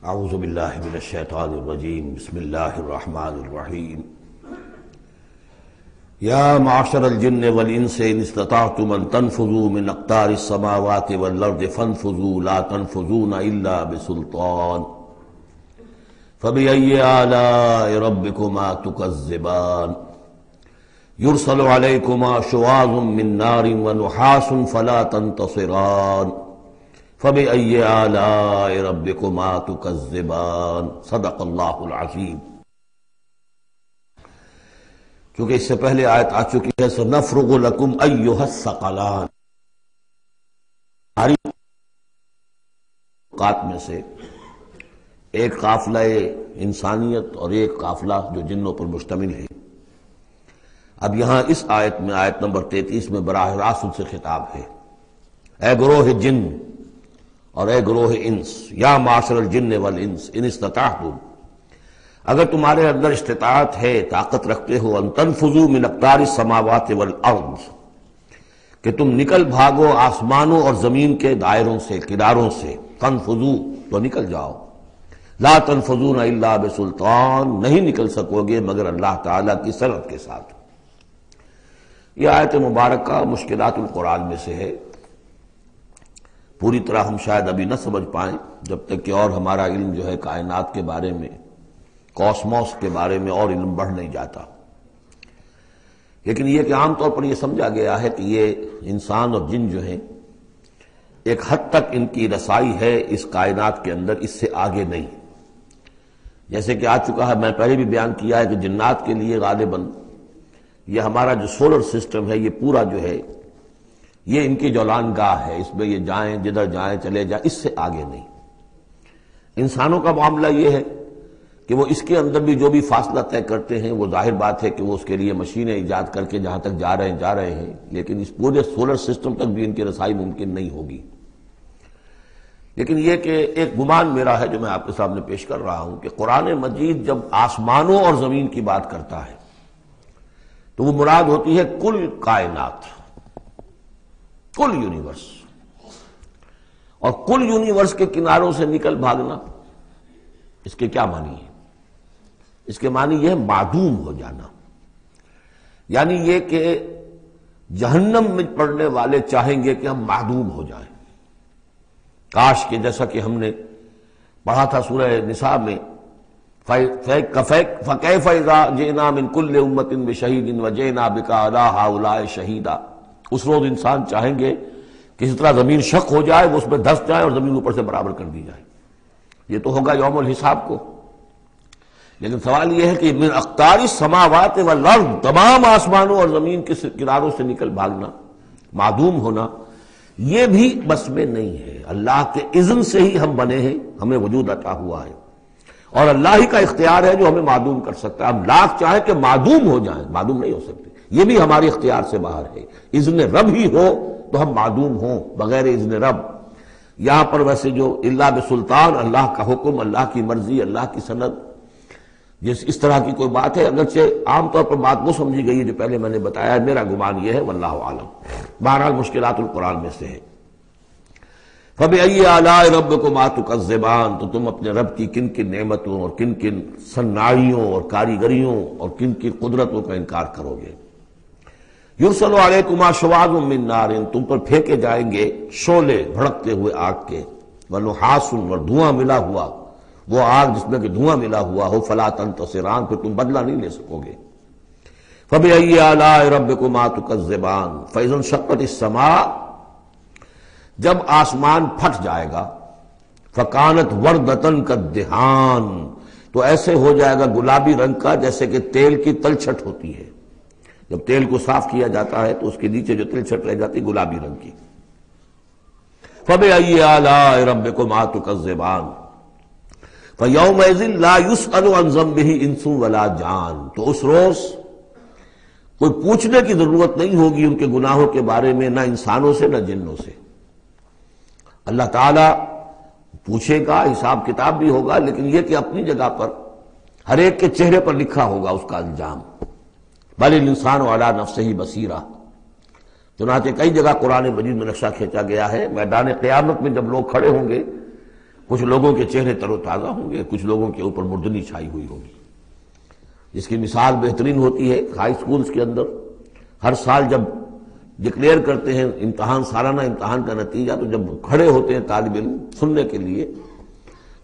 اعوذ باللہ من الشیطان الرجیم بسم اللہ الرحمن الرحیم یا معشر الجن والانس ان استطعتم ان تنفذوا من اقطار السماوات والارض فانفذوا لا تنفذون الا بسلطان فبأي آلاء ربكما تكذبان يرسل عليكما شواظ من نار ونحاس فلا تنتصران فبأي آلاء ربكما تكذبان صدق اللہ العظیم۔ کیونکہ اس سے پہلے آیت آ چکی ہے سنفرغ لکم ایھا الثقلان، ہماری اوقات میں سے ایک قافلہ انسانیت اور ایک قافلہ جو جنوں پر مشتمل ہے۔ اب یہاں اس آیت میں آیت نمبر 33 میں براہ راست ان سے خطاب ہے، اے گروہ جن اور اے گروہ انس، یا معاشر الجن والانس ان استطعتم، اگر تمہارے اندر استطاعت ہے، طاقت رکھتے ہو، ان تنفذوا من اقطار السماوات والارض، کہ تم نکل بھاگو آسمانوں اور زمین کے دائروں سے، کناروں سے، تنفذوا تو نکل جاؤ، لا تنفذون الا بسلطان، نہیں نکل سکو گے مگر اللہ تعالیٰ کی سند کے ساتھ۔ یہ آیت مبارکہ مشکلات القرآن میں سے ہے، پوری طرح ہم شاید ابھی نہ سمجھ پائیں جب تک کہ اور ہمارا علم جو ہے کائنات کے بارے میں، کاسموس کے بارے میں اور علم بڑھ نہیں جاتا۔ لیکن یہ کہ عام طور پر یہ سمجھا گیا ہے کہ یہ انسان اور جن جو ہیں ایک حد تک ان کی رسائی ہے اس کائنات کے اندر، اس سے آگے نہیں۔ جیسے کہ آ چکا ہے، میں پہلے بھی بیان کیا ہے کہ جنات کے لیے غالباً یہ ہمارا جو سولر سسٹم ہے یہ پورا جو ہے یہ ان کی جولان گاہ ہے، اس میں یہ جائیں جدھر جائیں چلے جائیں، اس سے آگے نہیں۔ انسانوں کا معاملہ یہ ہے کہ وہ اس کے اندر بھی جو بھی فاصلہ طے کرتے ہیں وہ ظاہر بات ہے کہ وہ اس کے لیے مشینیں ایجاد کر کے جہاں تک جا رہے ہیں، لیکن اس پورے سولر سسٹم تک بھی ان کی رسائی ممکن نہیں ہوگی۔ لیکن یہ کہ ایک گمان میرا ہے جو میں آپ کے سامنے پیش کر رہا ہوں کہ قرآن مجید جب آسمانوں اور زمین کی بات کرتا ہے تو وہ مراد ہوتی ہے کل کائنات، کل یونیورس، اور کل یونیورس کے کناروں سے نکل بھاگنا، اس کے کیا معنی ہے؟ اس کے معنی یہ ہے معدوم ہو جانا، یعنی یہ کہ جہنم میں پڑنے والے چاہیں گے کہ ہم معدوم ہو جائیں۔ کاش کہ جیسا کہ ہم نے پڑھا تھا سورہ نساء میں، فَكَيْفَ إِذَا جِئْنَا مِن كُلِّ أُمَّةٍ بِشَهِيدٍ وَجِئْنَا بِكَ عَلَىٰ هَٰؤُلَاءِ شَهِيدًا۔ اس روز انسان چاہیں گے کہ اس طرح زمین شق ہو جائے، وہ اس میں دھس جائے اور زمین اوپر سے برابر کر دی جائے۔ یہ تو ہوگا یوم الحساب کو۔ لیکن سوال یہ ہے کہ من اقطار السماوات والارض، تمام آسمانوں اور زمین کے کناروں سے نکل بھاگنا، معدوم ہونا، یہ بھی بس میں نہیں ہے۔ اللہ کے اذن سے ہی ہم بنے ہیں، ہمیں وجود عطا ہوا ہے، اور اللہ ہی کا اختیار ہے جو ہمیں معدوم کر سکتا ہے۔ ہم لاکھ چاہیں کہ معدوم ہو جائیں، معدوم نہیں ہو سکتے، یہ بھی ہمارے اختیار سے باہر ہے۔ اذن رب ہی ہو تو ہم معدوم ہوں بغیر اذن رب۔ یہاں پر ویسے جو اللہ بسلطان، اللہ کا حکم، اللہ کی مرضی، اللہ کی سند، اس طرح کی کوئی بات ہے، اگرچہ عام طور پر بات وہ سمجھی گئی ہے جو پہلے میں نے بتایا ہے، میرا گمان یہ ہے واللہ عالم۔ بہرحال مشکلات القرآن میں سے ہے۔ فَبِأَيِّ آلَاءِ رَبِّكُمَا تُكَذِّبَانِ، تو تم اپنے رب کی کن کن نعمتوں اور کن کن صناعیوں اور کاریگریوں اور کن کی قدرتوں کا انکار کرو گے۔ یرسل علیکما شواظ من نار، تم پر پھینکے جائیں گے شعلے بھڑکتے ہوئے آگ کے، ونحاس، اور دھواں ملا ہوا، وہ آگ جس میں کہ دھواں ملا ہوا ہو، فلا تنتصران، پھر تم بدلہ نہیں لے سکو گے۔ فبأي آلاء ربكما تكذبان، فإذا انشقت السماء، جب آسمان پھٹ جائے گا، فكانت وردة كالدهان، تو ایسے ہو جائے گا گلابی رنگ کا جیسے کہ تیل کی تلچھٹ ہوتی ہے۔ جب تیل کو صاف کیا جاتا ہے تو اس کے نیچے جو تلچھٹ رہ جاتی گلابی رنگ کی۔ فبأي آلاء ربكما تكذبان فيومئذ لا يسأل عن ذنبه انس ولا جان، تو اس روز کوئی پوچھنے کی ضرورت نہیں ہوگی ان کے گناہوں کے بارے میں، نہ انسانوں سے نہ جنوں سے۔ اللہ تعالیٰ پوچھے گا، حساب کتاب بھی ہوگا، لیکن یہ کہ اپنی جگہ پر ہر ایک کے چہرے پر لکھا ہوگا اس کا انجام۔ بل الانسان علی نفسہ بصیرہ، چنانچہ کئی جگہ قرآن مجید میں نقشہ کھینچا گیا ہے، میدان قیامت میں جب لوگ کھڑے ہوں گے کچھ لوگوں کے چہرے تر و تازہ ہوں گے، کچھ لوگوں کے اوپر مردنی چھائی ہوئی ہوگی، جس کی مثال بہترین ہوتی ہے ہائی سکولز کے اندر۔ ہر سال جب ڈکلیئر کرتے ہیں امتحان، سالانہ امتحان کا نتیجہ، تو جب کھڑے ہوتے ہیں طالب علم سننے کے لیے،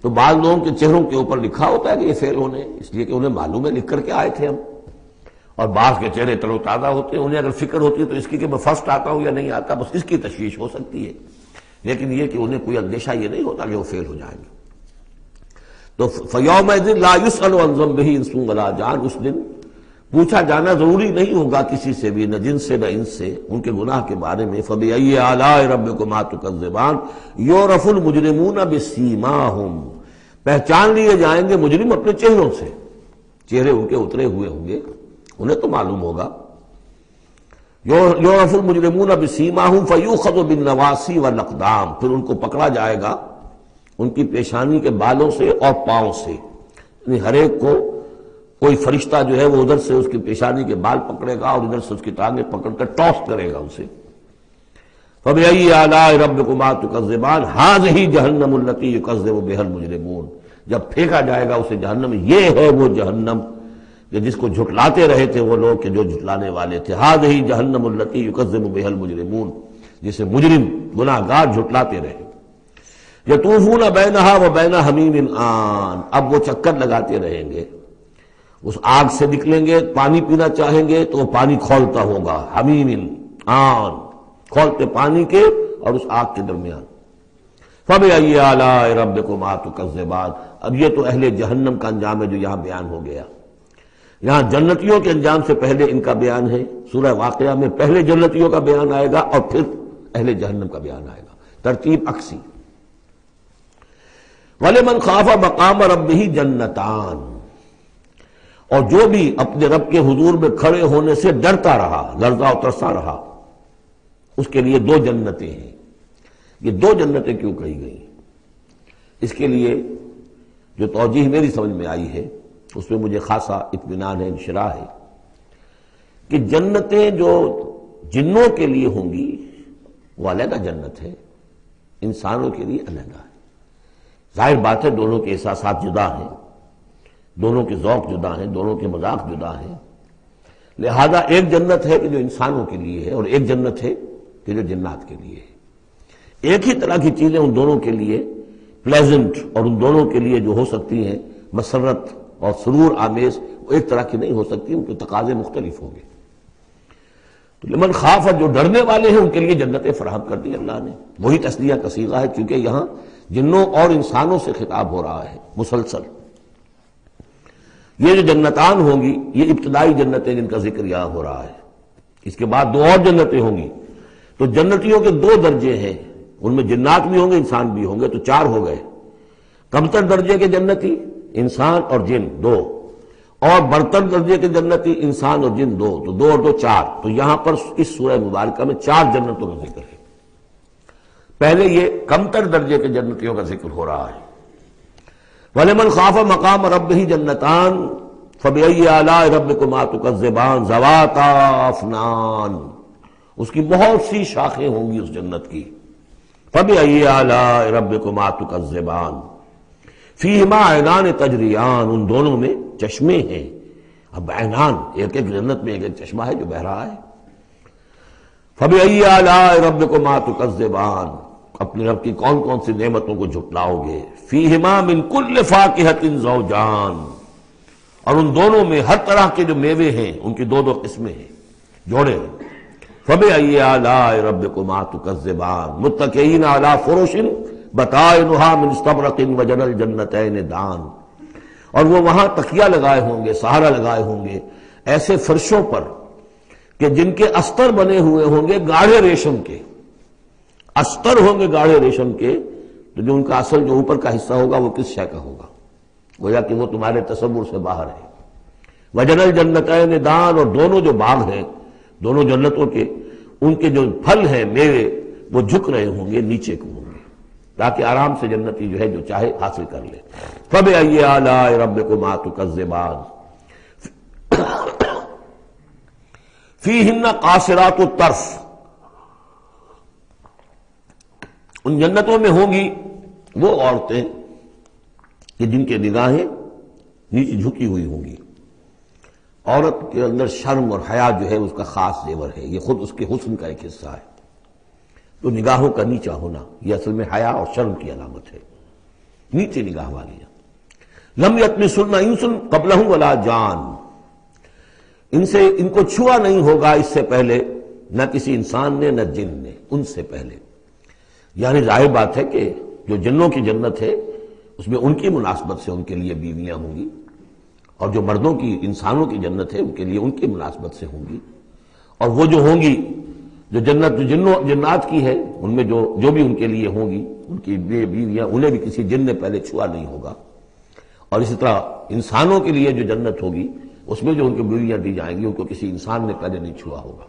تو بعض لوگوں کے چہروں کے اوپر لکھا ہوتا ہے کہ یہ فیل ہونے، اس لیے کہ انہیں معلوم ہے لکھ کر کے آئے تھے ہم، اور بعض کے چہرے تر و تازہ ہوتے ہیں، انہیں اگر فکر ہوتی ہے تو اس کی کہ میں فرسٹ آتا ہوں یا نہیں آتا، بس اس کی تشویش ہو سکتی ہے، لیکن یہ کہ انہیں کوئی اندیشہ یہ نہیں ہوتا کہ وہ فیل ہو جائیں گے۔ تو فَيَوْمَئِذٍ لَا يُسْأَلُ عَنْ ذَنبِهِ انس ولا جان، اس دن پوچھا جانا ضروری نہیں ہوگا کسی سے بھی، نہ جن سے نہ ان سے، ان کے گناہ کے بارے میں۔ فَبِأَيِّ آلَاءِ رَبِّكُمَا تُكَذِّبَانِ يُعْرَفُ الْمُجْرِمُونَ بِسِيمَاهُمْ، پہچان لیے جائیں گے مجرم اپنے چہروں سے، چہرے ان کے اترے ہوئے ہوں گے، انہیں تو معلوم ہوگا۔ یعرف المجرمون بسیماہم فیؤخذ بالنواصی والاقدام، پھر ان کو پکڑا جائے گا ان کی پیشانی کے بالوں سے اور پاؤں سے، یعنی ہر ایک کو کوئی فرشتہ جو ہے وہ ادھر سے اس کی پیشانی کے بال پکڑے گا اور ادھر سے اس کی ٹانگیں پکڑ کر ٹاس کرے گا اسے۔ فَبِأَيِّ آلَاءِ رَبِّكُمَا تُكَذِّبَانِ هَٰذِهِ جَهَنَّمُ الَّتِي يُكَذِّبُ بِهَا الْمُجْرِمُونَ، جب پھینکا جائے گا اسے جہنم، یہ ہے وہ جہنم کہ جس کو جھٹلاتے رہے تھے وہ لوگ کہ جو جھٹلانے والے تھے۔ هَٰذِهِ جَهَنَّمُ الَّتِي يُكَذِّبُ بِهَا الْمُجْرِمُونَ، جسے مجرم گناہگار جھٹلاتے رہے۔ يَطُوفُونَ بَيْنَهَا وَبَيْنَ حَمِيمٍ آن، اب وہ چکر لگاتے رہیں گے، اس آگ سے نکلیں گے، پانی پینا چاہیں گے تو وہ پانی کھولتا ہوگا، حمیم آن، کھولتے پانی کے اور اس آگ کے درمیان۔ فَبِأَيِّ آلَاءِ رَبِّكُمَا تُكَذِّبَانِ، اب یہ تو اہل جہنم کا انجام ہے جو یہاں بیان ہو گیا۔ یہاں جنتیوں کے انجام سے پہلے ان کا بیان ہے، سورہ واقعہ میں پہلے جنتیوں کا بیان آئے گا اور پھر اہل جہنم کا بیان آئے گا، ترتیب عکسی۔ وَلِمَنْ خَافَ مَقَامَ رَبِّهِ جَنَّتَانِ، اور جو بھی اپنے رب کے حضور میں کھڑے ہونے سے ڈرتا رہا، لرزا و ترسا رہا، اس کے لیے دو جنتیں ہیں۔ یہ دو جنتیں کیوں کہی گئی؟ اس کے لیے جو توجیہ میری سمجھ میں آئی ہے اس میں مجھے خاصا اطمینان ہے، انشراح ہے، کہ جنتیں جو جنوں کے لیے ہوں گی وہ علیحدہ جنت ہے، انسانوں کے لیے علیحدہ ہے۔ ظاہر بات ہے دونوں کے احساسات جدا ہیں، دونوں کے ذوق جدا ہیں، دونوں کے مذاق جدا ہیں، لہذا ایک جنت ہے کہ جو انسانوں کے لیے ہے اور ایک جنت ہے کہ جو جنات کے لیے ہے۔ ایک ہی طرح کی چیزیں ان دونوں کے لیے پلیزنٹ اور ان دونوں کے لیے جو ہو سکتی ہیں مسرت اور سرور آمیز، وہ ایک طرح کی نہیں ہو سکتی، ان کے تقاضے مختلف ہوں گے۔ تو لمن خاف، جو ڈرنے والے ہیں ان کے لیے جنتیں فراہم کر دی اللہ نے، وہی تسلیہ کا صیغہ ہے کیونکہ یہاں جنوں اور انسانوں سے خطاب ہو رہا ہے مسلسل۔ یہ جو جنتان ہوں گی یہ ابتدائی جنتیں جن کا ذکر یہاں ہو رہا ہے، اس کے بعد دو اور جنتیں ہوں گی۔ تو جنتیوں کے دو درجے ہیں، ان میں جنات بھی ہوں گے انسان بھی ہوں گے، تو چار ہو گئے۔ کمتر درجے کے جنتی انسان اور جن دو، اور برتر درجے کے جنتی انسان اور جن دو، تو دو اور دو چار۔ تو یہاں پر اس سورہ مبارکہ میں چار جنتوں کا ذکر ہے۔ پہلے یہ کمتر درجے کے جنتیوں کا ذکر ہو رہا ہے۔ وَلِمَنْ خَافَ مَقَامَ رَبِّهِ جَنَّتَانِ فَبِأَيِّ آلَاءِ رَبِّكُمَا تُكَذِّبَانِ ذَوَاتَا أَفْنَانٍ، اس کی بہت سی شاخیں ہوں گی اس جنت کی۔ فَبِأَيِّ آلَاءِ رَبِّكُمَا تُكَذِّبَانِ فِيهِمَا عَيْنَانِ تَجْرِيَانِ، ان دونوں میں چشمے ہیں۔ اب عینان، ایک ایک جنت میں ایک ایک چشمہ ہے جو بہہ رہا ہے۔ فَبِأَيِّ آلَاءِ رَبِّكُمَا تُكَذِّبَانِ، اپنے رب کی کون کون سی نعمتوں کو جھٹلاؤ گے۔ فِيهِمَا مِن كُلِّ فَاكِهَةٍ زَوْجَانِ، اور ان دونوں میں ہر طرح کے جو میوے ہیں ان کی دو دو قسمیں ہیں، جوڑے ہیں۔ فَبِأَيِّ آلَاءِ رَبِّكُمَا تُكَذِّبَانِ مُتَّكِئِينَ عَلَىٰ فُرُشٍ بَطَائِنُهَا مِنْ اسْتَبْرَقٍ وَجَنَى الْجَنَّتَيْنِ دَانٍ، اور وہ وہاں تکیہ لگائے ہوں گے، سہارا لگائے ہوں گے ایسے فرشوں پر کہ جن کے استر بنے ہوئے ہوں گے گاڑھے ریشم کے، استر ہوں گے گاڑھے ریشم کے، تو جو ان کا اصل جو اوپر کا حصہ ہوگا وہ کس شے کا ہوگا، گویا کہ وہ تمہارے تصور سے باہر ہے۔ وَجَنَى الْجَنَّتَيْنِ دَانٍ، اور دونوں جو باغ ہیں دونوں جنتوں کے، ان کے جو پھل ہیں میوے وہ جھک رہے ہوں گے، نیچے کو ہوں گے، تاکہ آرام سے جنتی جو ہے جو چاہے حاصل کر لے۔ فَبِأَيِّ آلَاءِ رَبِّكُمَا تُكَذِّبَانِ فِيهِنَّ قَاصِرَاتُ الطَّرْفِ، ان جنتوں میں ہوں گی وہ عورتیں کہ جن کے نگاہیں نیچے جھکی ہوئی ہوں گی. عورت کے اندر شرم اور حیا جو ہے اس کا خاص زیور ہے، یہ خود اس کے حسن کا ایک حصہ ہے. تو نگاہوں کا نیچا ہونا یہ اصل میں حیا اور شرم کی علامت ہے، نیچے نگاہ والی. لم یطمثن انس قبلہم ولا جان، ان کو چھوا نہیں ہوگا اس سے پہلے نہ کسی انسان نے نہ جن نے، ان سے پہلے. یعنی ظاہر بات ہے کہ جو جنوں کی جنت ہے اس میں ان کی مناسبت سے ان کے لیے بیویاں ہوں گی، اور جو مردوں کی انسانوں کی جنت ہے ان کے لیے ان کی مناسبت سے ہوں گی. اور وہ جو ہوں گی جو جنت جو جنات کی ہے ان میں جو بھی ان کے لیے ہوں گی ان کی بیویاں انہیں بھی کسی جن نے پہلے چھوا نہیں ہوگا. اور اسی طرح انسانوں کے لیے جو جنت ہوگی اس میں جو ان کی بیویاں دی جائیں گی ان کو کسی انسان نے پہلے نہیں چھوا ہوگا.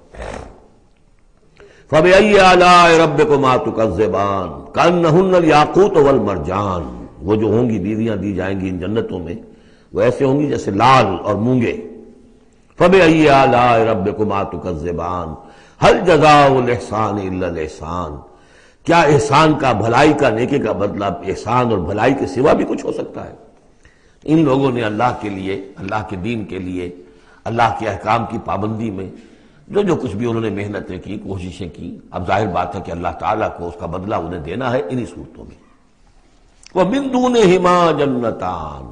فَبِأَيِّ آلَاءِ رَبِّكُمَا تُكَذِّبَانِ كَأَنَّهُنَّ الْيَاقُوتُ وَالْمَرْجَانُ. وہ جو ہوں گی بیویاں دی جائیں گی ان جنتوں میں وہ ایسے ہوں گی جیسے لال اور مونگے. فَبِأَيِّ آلَاءِ رَبِّكُمَا تُكَذِّبَانِ هَلْ جَزَاءُ الْإِحْسَانِ إِلَّا الْإِحْسَانُ. کیا احسان کا، بھلائی کا، نیکی کا بدلہ احسان اور بھلائی کے سوا بھی کچھ ہو سکتا ہے؟ ان لوگوں نے اللہ کے لیے، اللہ کے دین کے لیے، اللہ کے احکام کی پابندی میں جو کچھ بھی انہوں نے محنتیں کی، کوششیں کی، اب ظاہر بات ہے کہ اللہ تعالیٰ کو اس کا بدلہ انہیں دینا ہے انہی صورتوں میں. وَمِن دُونِهِمَا جَنَّتَانِ،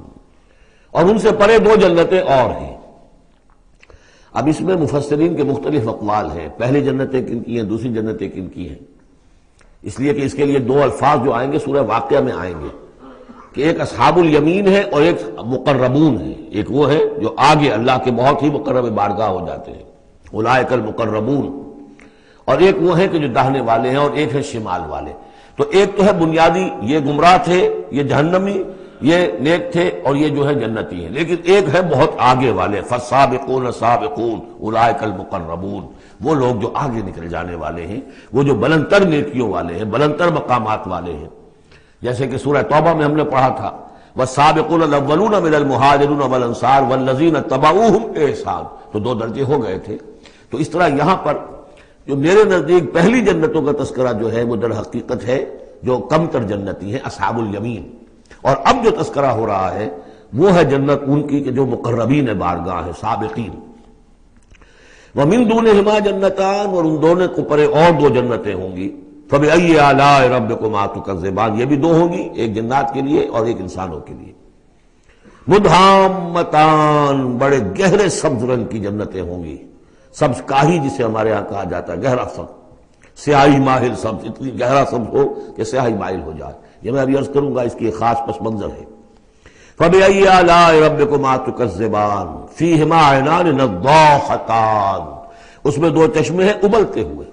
اور ان سے پرے دو جنتیں اور ہیں. اب اس میں مفسرین کے مختلف اقوال ہیں، پہلی جنتیں کن کی ہیں، دوسری جنتیں کن کی ہیں. اس لیے کہ اس کے لیے دو الفاظ جو آئیں گے سورہ واقعہ میں آئیں گے کہ ایک اصحاب الیمین ہے اور ایک مقربون ہے. ایک وہ ہے جو آگے اللہ کے بہت ہی مقرب بارگاہ ہو جاتے ہیں، اولئک المقربون، اور ایک وہ ہے کہ جو داہنے والے ہیں اور ایک ہے شمال والے. تو ایک تو ہے بنیادی، یہ گمراہ تھے، یہ جہنمی، یہ نیک تھے، اور یہ جو ہے جنتی ہیں. لیکن ایک ہے بہت آگے والے، فالسابقون السابقون اولئک المقربون، وہ لوگ جو آگے نکل جانے والے ہیں، وہ جو بلندتر نیکیوں والے ہیں، بلندتر مقامات والے ہیں. جیسے کہ سورہ توبہ میں ہم نے پڑھا تھا والسابقون الاولون من المہاجرین والانصار والذین اتبعوہم بإحسان، تو دو درجے ہو گئے تھے. تو اس طرح یہاں پر جو میرے نزدیک پہلی جنتوں کا تذکرہ جو ہے وہ در حقیقت ہے جو کم تر جنتی ہیں، اصحاب الیمین. اور اب جو تذکرہ ہو رہا ہے وہ ہے جنت ان کی کہ جو مقربین بارگاہ ہے، سابقین. وَمِن دُونِهِمَا جَنَّتَانِ، اور ان دونوں کو پرے اور دو جنتیں ہوں گی. فَبِأَيِّ آلَاءِ رَبِّكُمَا تُكَذِّبَانِ، یہ بھی دو ہوں گی، ایک جنات کے لیے اور ایک انسانوں کے لیے. مُدْحَامَّتَانِ، بڑے گہرے سبز رنگ کی جنتیں ہوں گی. سبز کاہی جسے ہمارے ہاں کہا جاتا ہے، گہرا سبز، سیاہی مائل سبز، اتنی گہرا سبز ہو کہ سیاہی مائل ہو جائے. یہ میں ابھی عرض کروں گا، اس کی ایک خاص پس منظر ہے. فَبِأَيِّ آلَاءِ رَبِّكُمَا تُكَذِّبَانِ فِيهِمَا عَيْنَانِ نَضَّاخَتَانِ، اس میں دو چشمے ہیں ابلتے ہوئے.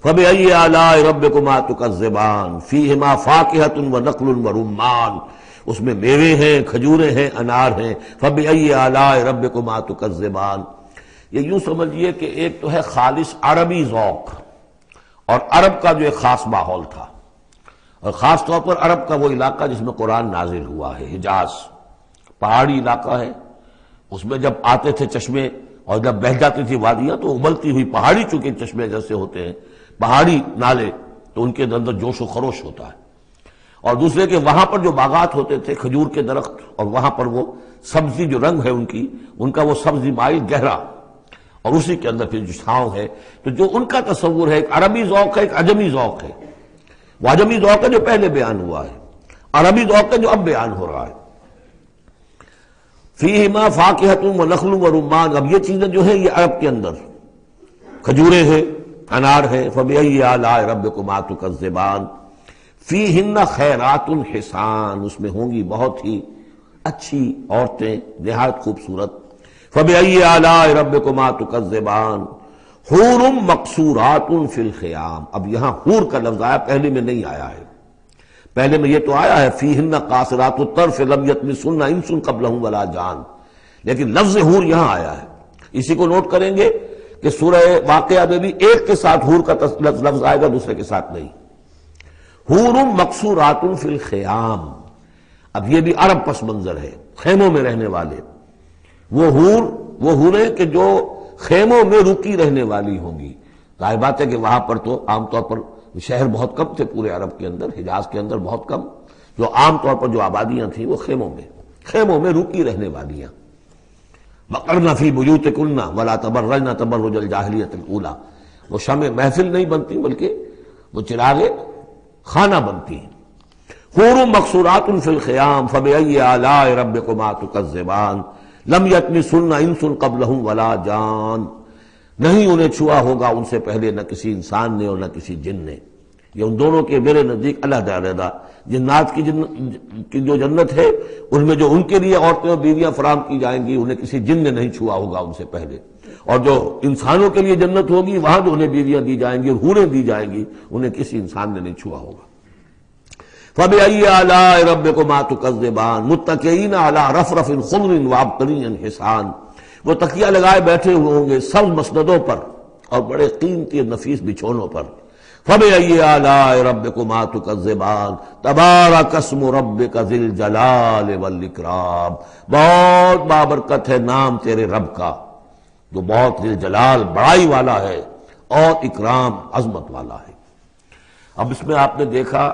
فَبِأَيِّ آلَاءِ رَبِّكُمَا تُكَذِّبَانِ فِيهِمَا فَاكِهَةٌ وَنَخْلٌ وَرُمَّانٌ، اس میں میوے ہیں، کھجوریں ہیں، انار ہیں. فَبِأَيِّ آلَاءِ رَبِّكُمَا تُكَذِّبَانِ، یہ یوں سمجھیے کہ ایک تو ہے خالص عربی ذوق، اور عرب کا جو ایک خاص ماحول تھا، اور خاص طور پر عرب کا وہ علاقہ جس میں قرآن نازل ہوا ہے، حجاز پہاڑی علاقہ ہے. اس میں جب آتے تھے چشمے اور جب بہہ جاتی تھی وادیاں تو ابلتی ہوئی پہاڑی، چونکہ چشمے جیسے ہوتے ہیں پہاڑی نالے، تو ان کے اندر جوش و خروش ہوتا ہے. اور دوسرے کہ وہاں پر جو باغات ہوتے تھے کھجور کے درخت، اور وہاں پر وہ سبزی جو رنگ ہے ان کا وہ سبزی مائل گہرا، اور اسی کے اندر پھر جو چھاؤں ہے. تو جو ان کا تصور ہے ایک عربی ذوق ہے، ایک عجمی ذوق ہے. وہ عجمی ذوق ہے جو پہلے بیان ہوا ہے، عربی ذوق ہے جو اب بیان ہو رہا ہے. فیہما فاکہۃ ونخل ورمان، اب یہ چیزیں جو ہیں یہ عرب کے اندر کھجوریں ہیں، انار ہے. فبأی آلاء ربکما تکذبان فیہن خیرات حسان، اس میں ہوں گی بہت ہی اچھی عورتیں نہایت خوبصورت. فبأی آلاء ربکما تکذبان حور مقصورات فی الخیام. اب یہاں حور کا لفظ آیا، پہلے میں نہیں آیا ہے. پہلے میں یہ تو آیا ہے فیہن قاصرات الطرف لم یطمثن انس قبلہم ولا جان، لیکن لفظ حور یہاں آیا ہے. اسی کو نوٹ کریں گے کہ سورہ واقعہ میں بھی ایک کے ساتھ حور کا لفظ آئے گا، دوسرے کے ساتھ نہیں. حور مقصورات فی الخیام، اب یہ بھی عرب پس منظر ہے، خیموں میں رہنے والے. وہ حوریں کہ جو خیموں میں رکی رہنے والی ہوں گی. ظاہر بات ہے کہ وہاں پر تو عام طور پر شہر بہت کم تھے پورے عرب کے اندر، حجاز کے اندر بہت کم، جو عام طور پر جو آبادیاں تھیں وہ خیموں میں رکی رہنے والیاں. وقرن فی بیوتکن ولا تبرجن تبرج الجاہلیۃ الاولی، وہ شمع محفل نہیں بنتی بلکہ وہ چراغ خانہ بنتی ہیں. حور مقصورات فی الخیام فبأی آلاء ربکما تکذبان لم یطمثن انس قبلہم ولا جان، نہیں انہیں چھوا ہوگا ان سے پہلے نہ کسی انسان نے اور نہ کسی جن نے. یہ ان دونوں کے میرے نزدیک علیحدہ علیحدہ، جنات کی جو جنت ہے ان میں جو ان کے لیے عورتیں اور بیویاں فراہم کی جائیں گی انہیں کسی جن نے نہیں چھوا ہوگا ان سے پہلے، اور جو انسانوں کے لیے جنت ہوگی وہاں جو انہیں بیویاں دی جائیں گی اور حوریں دی جائیں گی انہیں کسی انسان نے نہیں چھوا ہوگا. فَبِأَيِّ آلَاءِ رَبِّكُمَا تُكَذِّبَانِ مُتَّكِئِينَ عَلَىٰ رَفْرَفٍ خُضْرٍ وَعَبْقَرِيٍّ حِسَانٍ، وہ تکیہ لگائے بیٹھے ہوئے ہوں گے سبز مسندوں پر اور بڑے قیمتی نفیس بچھونوں پر. فَبِأَيِّ آلَاءِ رَبِّكُمَا تُكَذِّبَانِ تَبَارَكَ اسْمُ رَبِّكَ ذِي الْجَلَالِ وَالْإِكْرَامِ، بہت بابرکت ہے نام تیرے رب کا جو بہت ذی الجلال بڑائی والا ہے اور اکرام عظمت والا ہے. اب اس میں آپ نے دیکھا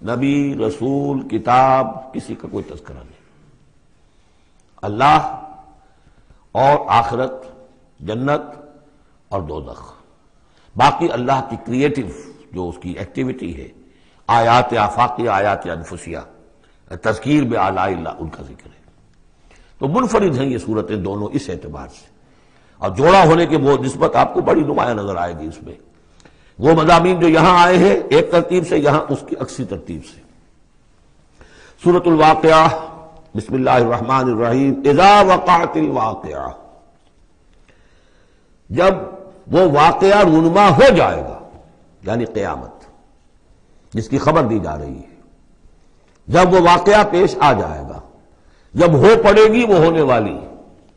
نبی، رسول، کتاب، کسی کا کوئی تذکرہ نہیں. اللہ اور آخرت، جنت اور دوزخ، باقی اللہ کی کریٹو جو اس کی ایکٹیویٹی ہے، آیات آفاقیہ، آیات انفسیہ، تذکیر بآلاء اللہ، ان کا ذکر ہے. تو منفرد ہیں یہ صورتیں دونوں اس اعتبار سے، اور جوڑا ہونے کے وہ نسبت آپ کو بڑی نمایاں نظر آئے گی اس میں. وہ مضامین جو یہاں آئے ہیں ایک ترتیب سے، یہاں اس کی عکسی ترتیب سے. سورۃ الواقعہ، بسم اللہ الرحمن الرحیم. اذا وقعت الواقعہ، جب وہ واقعہ رونما ہو جائے گا، یعنی قیامت جس کی خبر دی جا رہی ہے، جب وہ واقعہ پیش آ جائے گا، جب ہو پڑے گی وہ ہونے والی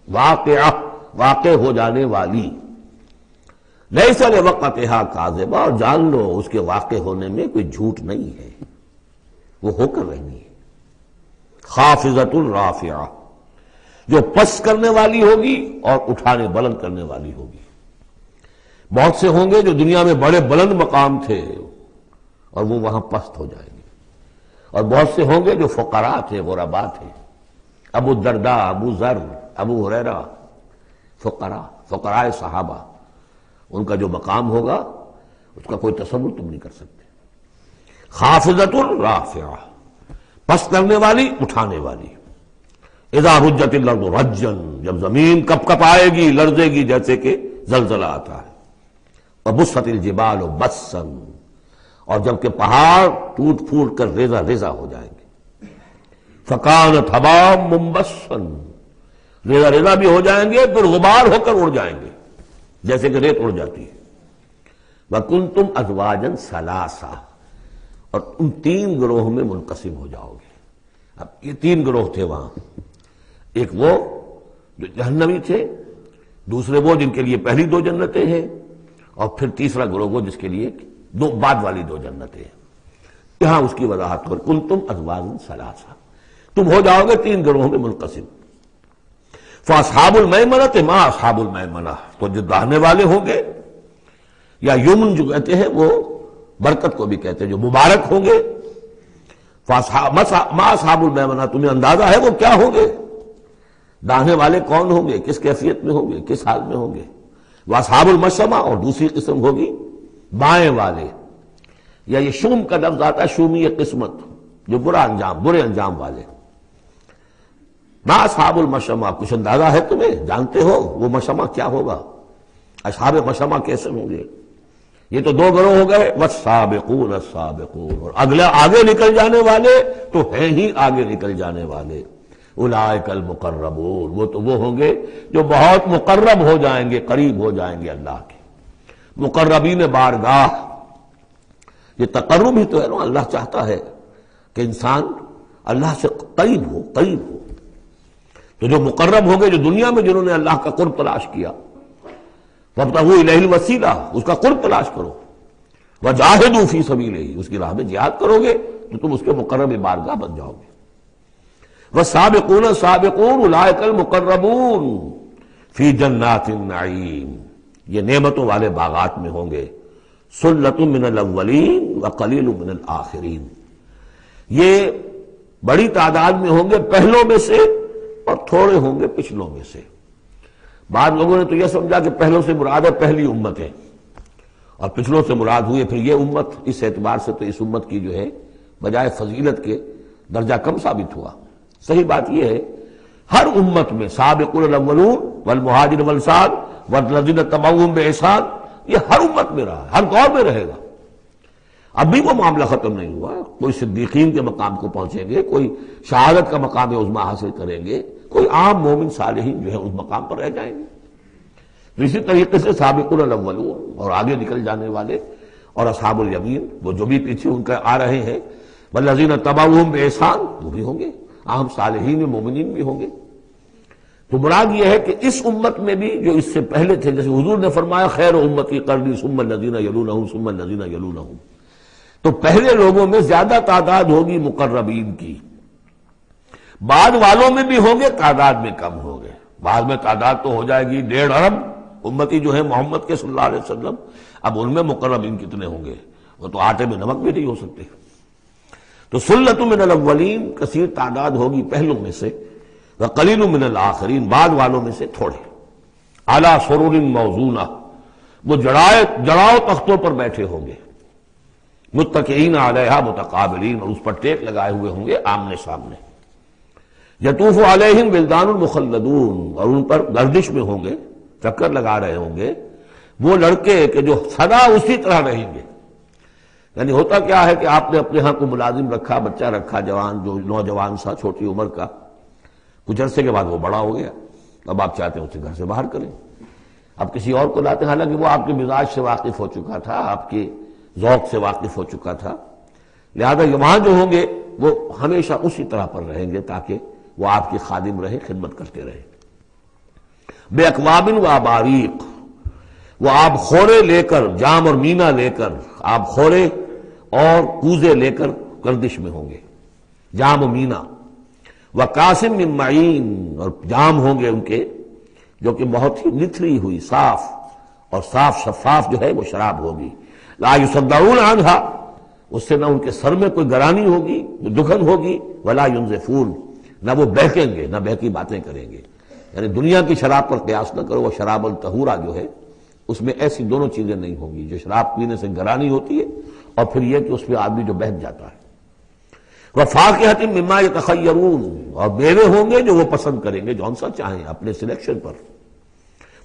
واقعہ، واقع ہو جانے والی. لیس لوقتھا کاذبہ، اور جان لو اس کے واقع ہونے میں کوئی جھوٹ نہیں ہے، وہ ہو کر رہنی ہے. خافضۃ رافعہ، جو پست کرنے والی ہوگی اور اٹھانے بلند کرنے والی ہوگی. بہت سے ہوں گے جو دنیا میں بڑے بلند مقام تھے اور وہ وہاں پست ہو جائیں گے، اور بہت سے ہوں گے جو فقراء تھے، غرباء تھے. ابو الدرداء، ابو ذر، ابو ہریرہ، فقراء صحابہ، ان کا جو مقام ہوگا اس کا کوئی تصور تم نہیں کر سکتے. خافضۃ رافعہ، پست کرنے والی، اٹھانے والی. اذا رجت الارض رجا، جب زمین کپ کپ آئے گی، لرزے گی جیسے کہ زلزلہ آتا ہے. وبست الجبال بسا، اور جب کہ پہاڑ ٹوٹ پھوٹ کر ریزہ ریزہ ہو جائیں گے. فکانت حباء منبثا، ریزہ ریزہ بھی ہو جائیں گے، پھر غبار ہو کر اڑ جائیں گے جیسے کہ ریت اڑ جاتی ہے. وَكُنْتُمْ أَزْوَاجًا ثَلَاثًا، اور ان تین گروہوں میں منقسم ہو جاؤ گے. اب یہ تین گروہ تھے وہاں، ایک وہ جو جہنمی تھے، دوسرے وہ جن کے لیے پہلی دو جنتیں ہیں، اور پھر تیسرا گروہ وہ جس کے لیے دو بعد والی دو جنتیں ہیں. یہاں اس کی وضاحت کر کنتم ازواجا ثلاثا، تم ہو جاؤ گے تین گروہوں میں منقسم. فاصحاب المیمنۃ ما اصحاب المیمنہ، تو جو داہنے والے ہوں گے، یا یمن جو کہتے ہیں وہ برکت کو بھی کہتے ہیں، جو مبارک ہوں گے. ما اصحاب المیمنہ، تمہیں اندازہ ہے وہ کیا ہوں گے؟ داہنے والے کون ہوں گے، کس کیفیت میں ہوں گے، کس حال میں ہوں گے. واصحاب المشأمہ، اور دوسری قسم ہوگی بائیں والے، یا یہ شوم کا لفظ آتا ہے، شومی قسمت، جو برے انجام والے. ما اصحاب المشأمہ، کچھ اندازہ ہے تمہیں، جانتے ہو وہ مشأمہ کیا ہوگا، اصحاب مشأمہ کیسے ہوں گے؟ یہ تو دو گروہ ہو گئے. والسابقون السابقون، اور اگلے آگے نکل جانے والے تو ہیں ہی آگے نکل جانے والے. اولئک المقربون، وہ تو وہ ہوں گے جو بہت مقرب ہو جائیں گے، قریب ہو جائیں گے اللہ کے. مقربین بارگاہ، یہ تقرب ہی تو ہے نا. اللہ چاہتا ہے کہ انسان اللہ سے قریب ہو. تو جو مقرب ہو گئے، جو دنیا میں جنہوں نے اللہ کا قرب تلاش کیا، وابتغوا الیہ الوسیلہ، اس کا قرب تلاش کرو. وجاہدوا فی سبیلہ، اس کی راہ میں جہاد کرو گے تو تم اس کے مقرب بارگاہ بن جاؤ گے. والسابقون السابقون اولئک المقربون فی جنات النعیم، یہ نعمتوں والے باغات میں ہوں گے سلۃ من الاولین وقلیل من الآخرین، یہ بڑی تعداد میں ہوں گے پہلوں میں سے اور تھوڑے ہوں گے پچھلوں میں سے۔ بعض لوگوں نے تو یہ سمجھا کہ پہلوں سے مراد ہے پہلی امت ہے اور پچھلوں سے مراد ہوئے پھر یہ امت، اس اعتبار سے تو اس امت کی جو ہے بجائے فضیلت کے درجہ کم ثابت ہوا۔ صحیح بات یہ ہے ہر امت میں سابقون الاولون والمہاجر والانصار والذین تبعوہم بإحسان، یہ ہر امت میں رہا، ہر دور میں رہے گا۔ اب بھی وہ معاملہ ختم نہیں ہوا، کوئی صدیقین کے مقام کو پہنچیں گے، کوئی شہادت کا مقام عظمیٰ حاصل کریں گے، کوئی عام مومن صالحین جو ہے اس مقام پر رہ جائیں گے۔ تو اسی طریقے سے سابقون الاولون اور آگے نکل جانے والے اور اصحاب الیمین، وہ جو بھی پیچھے ان کا آ رہے ہیں، والذین تبعوہم بإحسان، وہ بھی ہوں گے، عام صالحین مومنین بھی ہوں گے۔ تو مراد یہ ہے کہ اس امت میں بھی جو اس سے پہلے تھے، جیسے حضور نے فرمایا خیر امتی قرنی ثم الذین یلونہم ثم الذین یلونہم، تو پہلے لوگوں میں زیادہ تعداد ہوگی مقربین کی، بعد والوں میں بھی ہوں گے، تعداد میں کم ہوں گے۔ بعد میں تعداد تو ہو جائے گی 1.5 ارب امتی جو ہے محمد کے صلی اللہ علیہ وسلم، اب ان میں مقربین کتنے ہوں گے؟ وہ تو آٹے میں نمک بھی نہیں ہو سکتے۔ تو سلۃ من الاولین کثیر تعداد ہوگی پہلوں میں سے، وقلیل من الآخرین بعد والوں میں سے تھوڑے، علی سرر موضونہ، وہ جڑاؤ تختوں پر بیٹھے ہوں گے، متکئین علیہا متقابلین، اور اس پر ٹیک لگائے ہوئے ہوں گے آمنے سامنے، یطوف علیہم ولدان مخلدون، اور ان پر گردش میں ہوں گے، چکر لگا رہے ہوں گے وہ لڑکے کہ جو سدا اسی طرح رہیں گے۔ یعنی ہوتا کیا ہے کہ آپ نے اپنے ہاں کو ملازم رکھا، بچہ رکھا، جوان جو نوجوان سا چھوٹی عمر کا، کچھ عرصے کے بعد وہ بڑا ہو گیا، اب آپ چاہتے ہیں اسے گھر سے باہر کریں، اب کسی اور کو لاتے ہیں، حالانکہ وہ آپ کے مزاج سے واقف ہو چکا تھا، آپ کے ذوق سے واقف ہو چکا تھا، لہذا وہاں جو ہوں گے وہ ہمیشہ اسی طرح پر رہیں گے تاکہ وہ آپ کی خادم رہے، خدمت کرتے رہے۔ بے اکواب و اباریق، وہ آب خورے لے کر، جام اور مینا لے کر، آب خورے اور کوزے لے کر گردش میں ہوں گے، جام و مینا، وقاسم من معین، اور جام ہوں گے ان کے جو کہ بہت ہی نتھری ہوئی، صاف اور صاف شفاف جو ہے وہ شراب ہوگی، لا یصدعون عنہا، اس سے نہ ان کے سر میں کوئی گرانی ہوگی، دکھن ہوگی، ولا ینزفون، نہ وہ بہکیں گے، نہ بہکی باتیں کریں گے۔ یعنی دنیا کی شراب پر قیاس نہ کرو، وہ شراب الطہورہ جو ہے اس میں ایسی دونوں چیزیں نہیں ہوں گی، جو شراب پینے سے گرانی ہوتی ہے اور پھر یہ کہ اس میں آدمی جو بہک جاتا ہے۔ وَفَاكِهَةٍ مِّمَّا يَتَخَيَّرُونَ، اور میوے ہوں گے جو وہ پسند کریں گے، جون سا چاہیں اپنے سلیکشن پر۔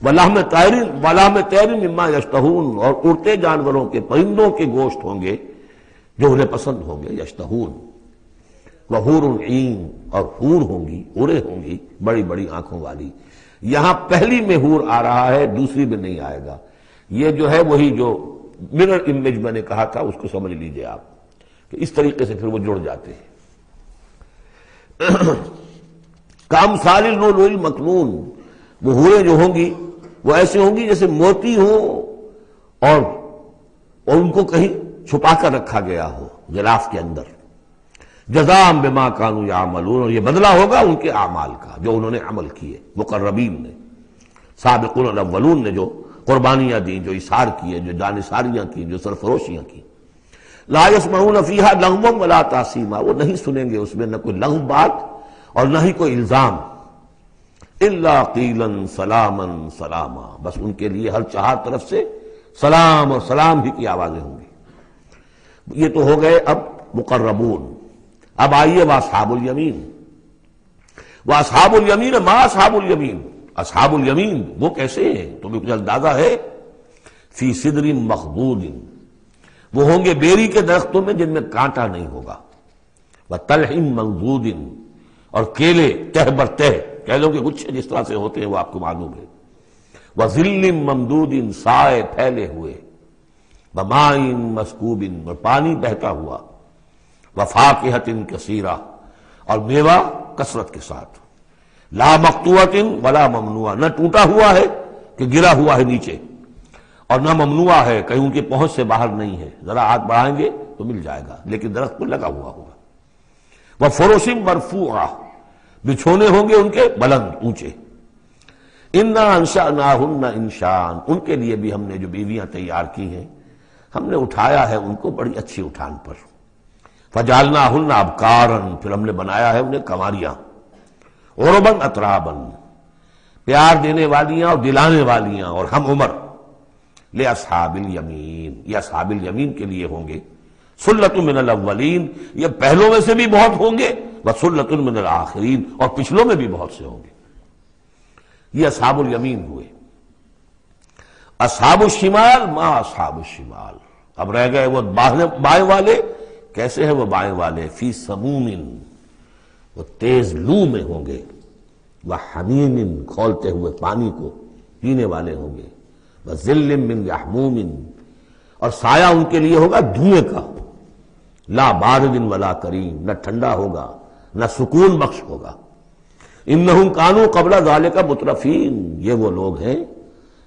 وَلَحْمِ طَيْرٍ مِّمَّا يَشْتَهُونَ، اور اڑتے جانوروں کے، پرندوں کے گوشت ہوں گے جو انہیں پسند ہوں گے، یشتہون۔ وَحُورٌ عِین، اور حور ہوں گی، حوریں ہوں گی بڑی بڑی آنکھوں والی۔ یہاں پہلی میں حور آ رہا ہے، دوسری میں نہیں آئے گا۔ یہ جو ہے وہی جو مرر امیج میں نے کہا تھا اس کو سمجھ لیجئے آپ، کہ اس طریقے سے پھر وہ جڑ جاتے ہیں۔ کامثال اللؤلؤ المکنون، وہ حوریں جو ہوں گی وہ ایسے ہوں گی جیسے موتی ہوں اور ان کو کہیں چھپا کر رکھا گیا ہو غلاف کے اندر۔ جزاء بما كانوا يعملون، اور یہ بدلہ ہوگا ان کے اعمال کا جو انہوں نے عمل کیے، مقربین نے، سابقون الاولون نے جو قربانیاں دیں، جو اثار کیے، جو جانثاریاں کی، جو سرفروشیاں کی۔ لا يسمعون فيها لغوا ولا تاثیما، وہ نہیں سنیں گے اس میں نہ کوئی لغو بات اور نہ ہی کوئی الزام، الا قیلا سلاما سلاما، بس ان کے لیے ہر چہار طرف سے سلام اور سلام ہی کی آوازیں ہوں گی۔ یہ تو ہو گئے اب مقربون۔ اب آئیے واصحاب الیمین، واصحاب الیمین ما اصحاب الیمین، اصحاب الیمین وہ کیسے ہیں تمہیں کچھ اندازہ ہے؟ فی صدر مخضود، وہ ہوں گے بیری کے درختوں میں جن میں کانٹا نہیں ہوگا، وطلح منضود، اور کیلے تہ بر تہ، کیلوں کے گچھے جس طرح سے ہوتے ہیں وہ آپ کو معلوم ہے، وظل ممدود، سائے پھیلے ہوئے، وماء مسکوب، اور پانی بہتا ہوا، وفاکہۃ کثیرہ، اور میوہ کثرت کے ساتھ، لا مقطوعۃ ولا ممنوعہ، نہ ٹوٹا ہوا ہے کہ گرا ہوا ہے نیچے، اور نہ ممنوع ہے کہیں ان کی پہنچ سے باہر نہیں ہے، ذرا ہاتھ بڑھائیں گے تو مل جائے گا لیکن درخت پر لگا ہوا ہوگا۔ وفرش مرفوعہ، بچھونے ہوں گے ان کے بلند اونچے۔ انا انشأناہن انشاء، ان کے لیے بھی ہم نے جو بیویاں تیار کی ہیں ہم نے اٹھایا ہے ان کو بڑی اچھی اٹھان پر. فجعلناہن ابکارا، پھر ہم نے بنایا ہے انہیں کنواریاں. عرباً اتراباً، پیار دینے والیاں اور دلانے والیاں، اور ہم عمر. لاصحاب الیمین، یہ اصحاب الیمین کے لیے ہوں گے. سلۃ من الاولین، یہ پہلوں میں سے بھی بہت ہوں گے. وسلۃ من الآخرین، اور پچھلوں میں بھی بہت سے ہوں گے. یہ اصحاب الیمین ہوئے. اصحاب الشمال، ما اصحاب الشمال، اب رہ گئے وہ بائیں والے. کیسے ہیں وہ بائیں والے؟ فی سموم، وہ تیز لو میں ہوں گے. وحمیم، کھولتے ہوئے پانی کو پینے والے ہوں گے. وظل من یحموم، اور سایہ ان کے لیے ہوگا دھوئیں کا. لا بارد ولا کریم، نہ ٹھنڈا ہوگا نہ سکون بخش ہوگا. انہم کانوا قبل ذالک مترفین، یہ وہ لوگ ہیں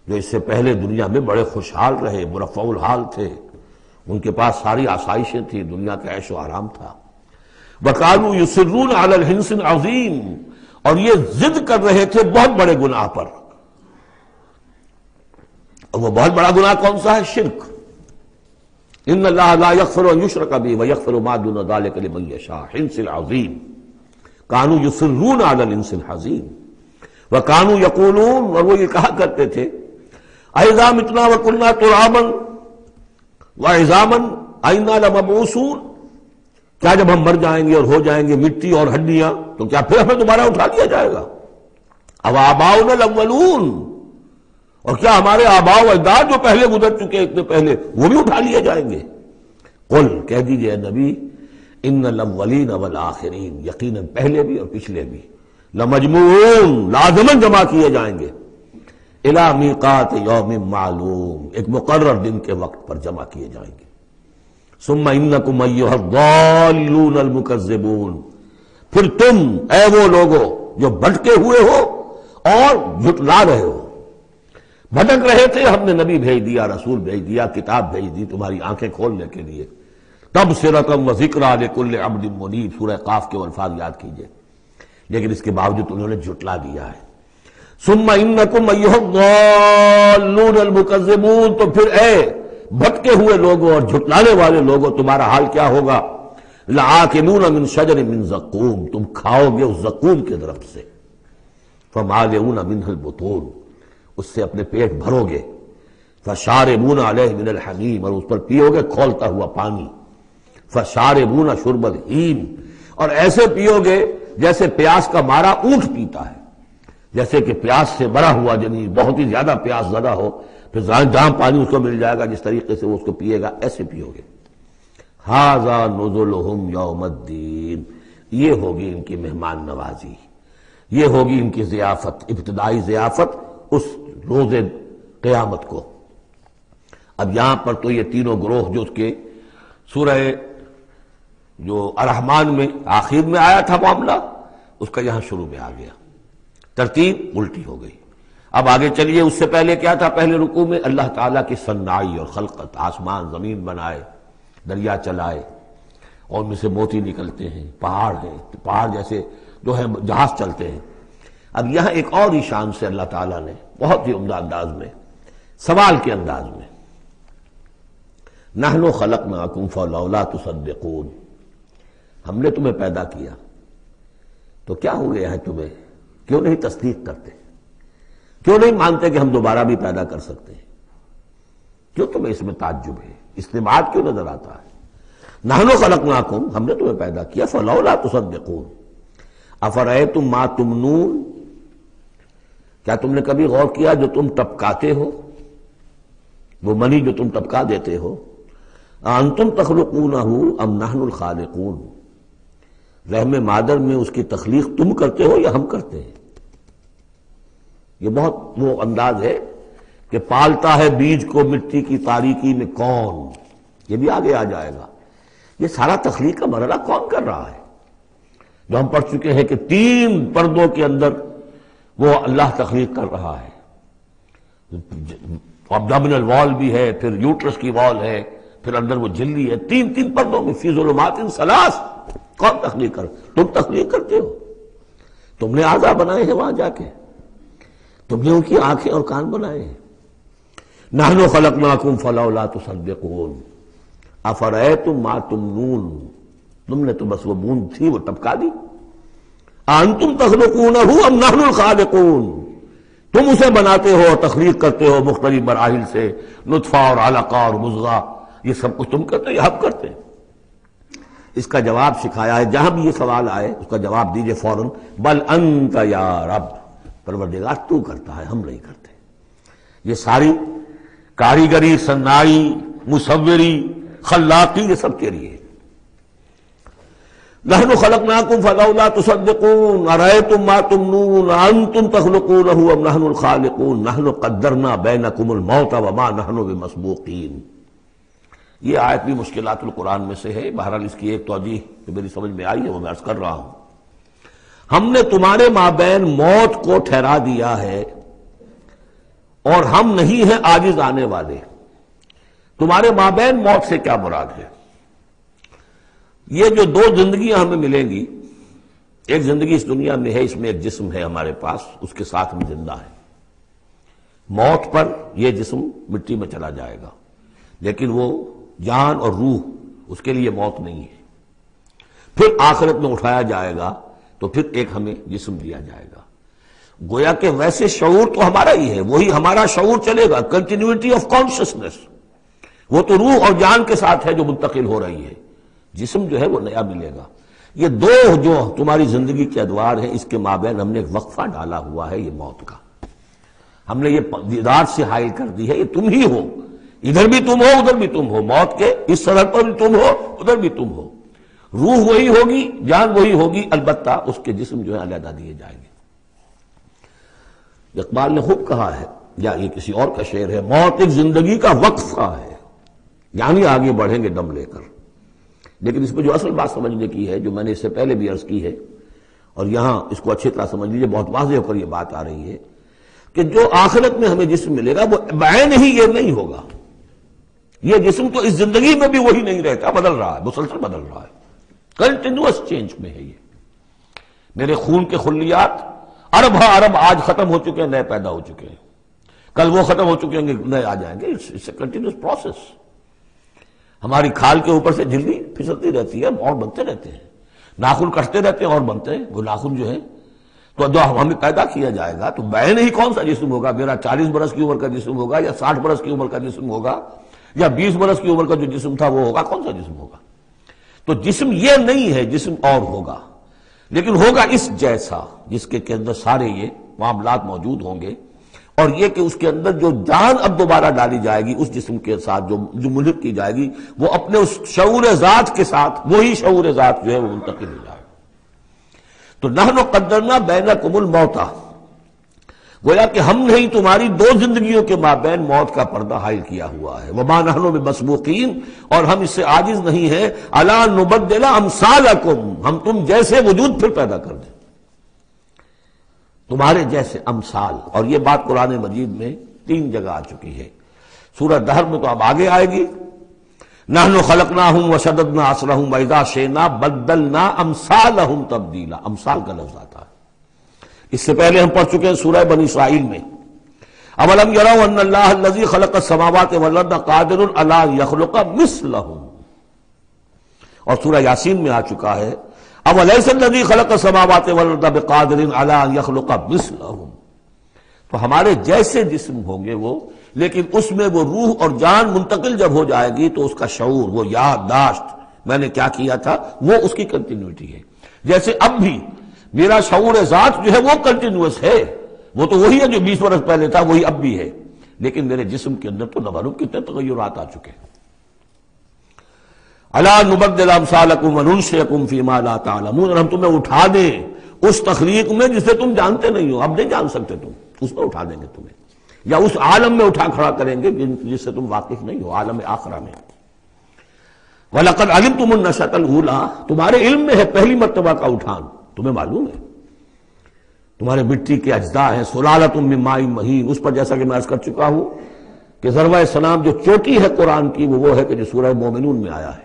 جو اس سے پہلے دنیا میں بڑے خوشحال رہے، مرفع الحال تھے. ان کے پاس ساری آسائشیں تھیں، دنیا کا عیش و آرام تھا. وَكَانُوا يُصِرُّونَ عَلَى الْحِنْثِ الْعَظِيمِ، اور یہ ضد کر رہے تھے بہت بڑے گناہ پر. اور وہ بہت بڑا گناہ کون سا ہے؟ شرک. ان اللہ لا یغفر ان یشرک بہ ویغفر ما دون ذلک لمن یشاء. حنث العظیم، کانوا یصرون علی الحنث العظیم. وکانوا یقولون، اور وہ یہ کہا کرتے تھے، اذا متنا وکنا ترابا وعظاما ائنا لمبعوثون، کیا جب ہم مر جائیں گے اور ہو جائیں گے مٹی اور ہڈیاں تو کیا پھر ہمیں دوبارہ اٹھا لیا جائے گا؟ او آباؤنا الاولون، اور کیا ہمارے آباء و اجداد جو پہلے گزر چکے اتنے پہلے وہ بھی اٹھا لیے جائیں گے؟ قل، کہہ دیجئے اے نبی، ان الاولین والآخرین، یقیناً پہلے بھی اور پچھلے بھی، لمجموعون، لازماً جمع کیے جائیں گے. الی میقات یوم معلوم، ایک مقرر دن کے وقت پر جمع کیے جائیں گے. ثم انکم ایھا الضالون المکذبون، پھر تم اے وہ لوگو جو بھٹکے ہوئے ہو اور جھٹلا رہے ہو. بھٹک رہے تھے، ہم نے نبی بھیج دیا، رسول بھیج دیا، کتاب بھیج دی تمہاری آنکھیں کھولنے کے لیے. تبصرۃ وذکریٰ لکل عبد منیب، سورہ قاف کے الفاظ یاد کیجئے. لیکن اس کے باوجود انہوں نے جھٹلا دیا ہے. ثم انکم ایھا الضالون المکذبون، تو پھر اے بھٹکے ہوئے لوگوں اور جھٹلانے والے لوگوں، تمہارا حال کیا ہوگا؟ لآکلون من شجر من زقوم، تم کھاؤ گے اس زقوم کے درخت سے. فمالئون منہ البطون، اس سے اپنے پیٹ بھرو گے. فشاربون علیہ من الحمیم، اور اس پر پیو گے کھولتا ہوا پانی. فشاربون شرب الہیم، اور ایسے پیو گے جیسے پیاس کا مارا اونٹ پیتا ہے. جیسے کہ پیاس سے بڑا ہوا جنی بہت ہی زیادہ پیاس زدہ ہو، پھر جہاں پانی اس کو مل جائے گا جس طریقے سے وہ اس کو پیے گا، ایسے پیو گے. ھذا نزلھم یوم الدین، یہ ہوگی ان کی مہمان نوازی، یہ ہوگی ان کی ضیافت، ابتدائی ضیافت اس روز قیامت کو. اب یہاں پر تو یہ تینوں گروہ جو اس کے سورہ جو الرحمن میں آخر میں آیا تھا معاملہ، اس کا یہاں شروع میں آ گیا، ترتیب الٹی ہو گئی. اب آگے چلیے، اس سے پہلے کیا تھا؟ پہلے رکوع میں اللہ تعالیٰ کی صنعائی اور خلقت، آسمان زمین بنائے، دریا چلائے اور ان میں سے موتی نکلتے ہیں، پہاڑ ہیں، پہاڑ جیسے جو ہے جہاز چلتے ہیں. اب یہاں ایک اور ہی شان سے اللہ تعالیٰ نے بہت ہی عمدہ انداز میں، سوال کے انداز میں، نحن خلقناکم فلولا تصدقون، ہم نے تمہیں پیدا کیا تو کیا ہو گیا ہے تمہیں، کیوں نہیں تصدیق کرتے، کیوں نہیں مانتے کہ ہم دوبارہ بھی پیدا کر سکتے ہیں؟ کیوں تمہیں اس میں تعجب ہے، استبعاد کیوں نظر آتا ہے؟ نحن خلقناکم، ہم نے تمہیں پیدا کیا، فلولا تصدقون افرأیتم ما تمنون، کیا تم نے کبھی غور کیا جو تم ٹپکاتے ہو، وہ منی جو تم ٹپکا دیتے ہو؟ انتم تخلقونہ ام نحن الخالقون، رحم مادر میں اس کی تخلیق تم کرتے ہو یا ہم کرتے ہیں؟ یہ بہت وہ انداز ہے کہ پالتا ہے بیج کو مٹی کی تاریکی میں کون، یہ بھی آگے آ جائے گا. یہ سارا تخلیق کا مرحلہ کون کر رہا ہے؟ جو ہم پڑھ چکے ہیں کہ 3 پردوں کے اندر وہ اللہ تخلیق کر رہا ہے. ابڈومینل وال بھی ہے، پھر یوٹرس کی وال ہے، پھر اندر وہ جھلی ہے، 3 پردوں میں، فی ظلمات ثلاث. کون تخلیق کر؟ تم تخلیق کرتے ہو، تم نے اعضاء بنائے ہیں وہاں جا کے، تم نے ان کی آنکھیں اور کان بنائے ہیں. نحن خلقناکم فلولا تصدقون افرأیتم ما تمنون، تم نے تو بس وہ بوند تھی وہ ٹپکا دی. انتم تخلقونہ ام نحن الخالقون، تم اسے بناتے ہو اور تخلیق کرتے ہو مختلف مراحل سے، نطفہ اور علقہ اور مضغہ، یہ سب کچھ تم کرتے ہو یا ہم کرتے ہیں؟ اس کا جواب سکھایا ہے، جہاں بھی یہ سوال آئے اس کا جواب دیجئے فوراً، بل انت یا رب، پروردگار تو کرتا ہے، ہم نہیں کرتے. یہ ساری کاریگری، صنائی، مصوری، خلاقی، یہ سب تیری ہے. نحن خلقناکم فلولا تصدقون ارأیتم ما تمنون انتم تخلقونہ ام نحن الخالقون نحن قدرنا بینکم الموت وما نحن بمسبوقین. یہ آیت بھی مشکلات القرآن میں سے ہے. بہرحال اس کی ایک توجیہ جو میری سمجھ میں آئی ہے وہ میں عرض کر رہا ہوں. ہم نے تمہارے مابین موت کو ٹھہرا دیا ہے اور ہم نہیں ہیں عاجز آنے والے. تمہارے مابین موت سے کیا مراد ہے؟ یہ جو دو زندگیاں ہمیں ملیں گی، ایک زندگی اس دنیا میں ہے، اس میں ایک جسم ہے ہمارے پاس، اس کے ساتھ ہم زندہ ہیں. موت پر یہ جسم مٹی میں چلا جائے گا، لیکن وہ جان اور روح، اس کے لیے موت نہیں ہے. پھر آخرت میں اٹھایا جائے گا تو پھر ایک ہمیں جسم دیا جائے گا. گویا کہ ویسے شعور تو ہمارا ہی ہے، وہی ہمارا شعور چلے گا، کنٹینیوٹی آف کانشسنس. وہ تو روح اور جان کے ساتھ ہے جو منتقل ہو رہی ہے، جسم جو ہے وہ نیا ملے گا. یہ دو جو تمہاری زندگی کے ادوار ہیں، اس کے مابین ہم نے ایک وقفہ ڈالا ہوا ہے، یہ موت کا. ہم نے یہ دیدار سے حائل کر دی ہے، یہ تم ہی ہو، ادھر بھی تم ہو ادھر بھی تم ہو، موت کے اس سرحد پر بھی تم ہو ادھر بھی تم ہو. روح وہی ہوگی، جان وہی ہوگی، البتہ اس کے جسم جو ہے علیحدہ دیے جائیں گے. اقبال نے خوب کہا ہے، یا یہ کسی اور کا شعر ہے، موت ایک زندگی کا وقفہ ہے، یعنی آگے بڑھیں گے دم لے کر. لیکن اس میں جو اصل بات سمجھنے کی ہے، جو میں نے اس سے پہلے بھی عرض کی ہے، اور یہاں اس کو اچھی طرح سمجھ لیجیے، بہت واضح ہو کر یہ بات آ رہی ہے کہ جو آخرت میں ہمیں جسم ملے گا وہ بعین ہی یہ نہیں ہوگا. یہ جسم تو اس زندگی میں بھی وہی نہیں رہتا، بدل رہا ہے، مسلسل بدل رہا ہے، کنٹینیوس چینج میں ہے. یہ میرے خون کے خلیات ارب ارب آج ختم ہو چکے ہیں، نئے پیدا ہو چکے ہیں، کل وہ ختم ہو چکے ہیں، نئے آ جائیں گے. It's a continuous process. ہماری کھال کے اوپر سے جلدی پھسلتی رہتی ہے اور بنتے رہتے ہیں، ناخن کٹتے رہتے ہیں اور بنتے ہیں وہ ناخن جو ہیں. تو جو ہمیں پیدا کیا جائے گا تو بعین ہی کون سا جسم ہوگا؟ میرا 40 برس کی عمر کا جسم ہوگا یا 60 برس کی عمر کا جسم ہوگا یا 20 برس کی عمر کا جو جسم تھا وہ ہوگا؟ کون سا جسم ہوگا؟ تو جسم یہ نہیں ہے، جسم اور ہوگا، لیکن ہوگا اس جیسا، جس کے اندر سارے یہ معاملات موجود ہوں گے. اور یہ کہ اس کے اندر جو جان اب دوبارہ ڈالی جائے گی اس جسم کے ساتھ جو ملحق کی جائے گی، وہ اپنے اس شعور ذات کے ساتھ، وہی شعور ذات جو ہے وہ منتقل ہو جائے گا. تو نحن قدرنا بینکم الموت، گویا کہ ہم نے تمہاری دو زندگیوں کے مابین موت کا پردہ حائل کیا ہوا ہے. وما نحن بمسبوقین، اور ہم اس سے عاجز نہیں ہیں، الا نبدل امثالکم، ہم تم جیسے وجود پھر پیدا کر دیں، تمہارے جیسے امثال. اور یہ بات قرآن مجید میں 3 جگہ آ چکی ہے. سورہ دہر میں تو اب آگے آئے گی، نحن خلقناہم وشددنا اسرہم واذا شئنا بدلنا امثالہم تبدیلا. امثال کا لفظ آتا ہے. اس سے پہلے ہم پڑھ چکے ہیں سورہ بنی اسرائیل میں، اولم یروا ان اللہ الذی خلق السماوات والارض قادر علی ان یخلق مثلہم. اور سورہ یاسین میں آ چکا ہے، اولیس الذی خلق السماوات والارض بقادر علی ان یخلق مثلہم. تو ہمارے جیسے جسم ہوں گے وہ، لیکن اس میں وہ روح اور جان منتقل جب ہو جائے گی تو اس کا شعور، وہ یادداشت، میں نے کیا کیا تھا، وہ اس کی کنٹینیوٹی ہے. جیسے اب بھی میرا شعور ذات جو ہے وہ کنٹینیوس ہے، وہ تو وہی ہے جو 20 برس پہلے تھا، وہی اب بھی ہے، لیکن میرے جسم کے اندر تو نہ معلوم کتنے تغیرات آ چکے ہیں. الا نبدل امثالکم وننشئکم فیما لا تعلمون، اور ہم تمہیں اٹھا دیں اس تخلیق میں جسے تم جانتے نہیں ہو، اب نہیں جان سکتے تم، اس میں اٹھا دیں گے تمہیں، یا اس عالم میں اٹھا کھڑا کریں گے جس سے تم واقف نہیں ہو، عالم آخرہ میں. وَلَقَدْ عَلِمْتُمُ النَّشْأَةَ الْأُولَىٰ، تمہارے علم میں ہے پہلی مرتبہ کا اٹھان، تمہیں معلوم ہے. تمہارے مٹی کے اجزاء ہیں، سلالۃ من ماء مہین، اس پر جیسا کہ میں عرض کر چکا ہوں کہ ذروۂ سلام جو چوٹی ہے قرآن کی وہ ہے کہ جو سورہ مومنون میں آیا ہے،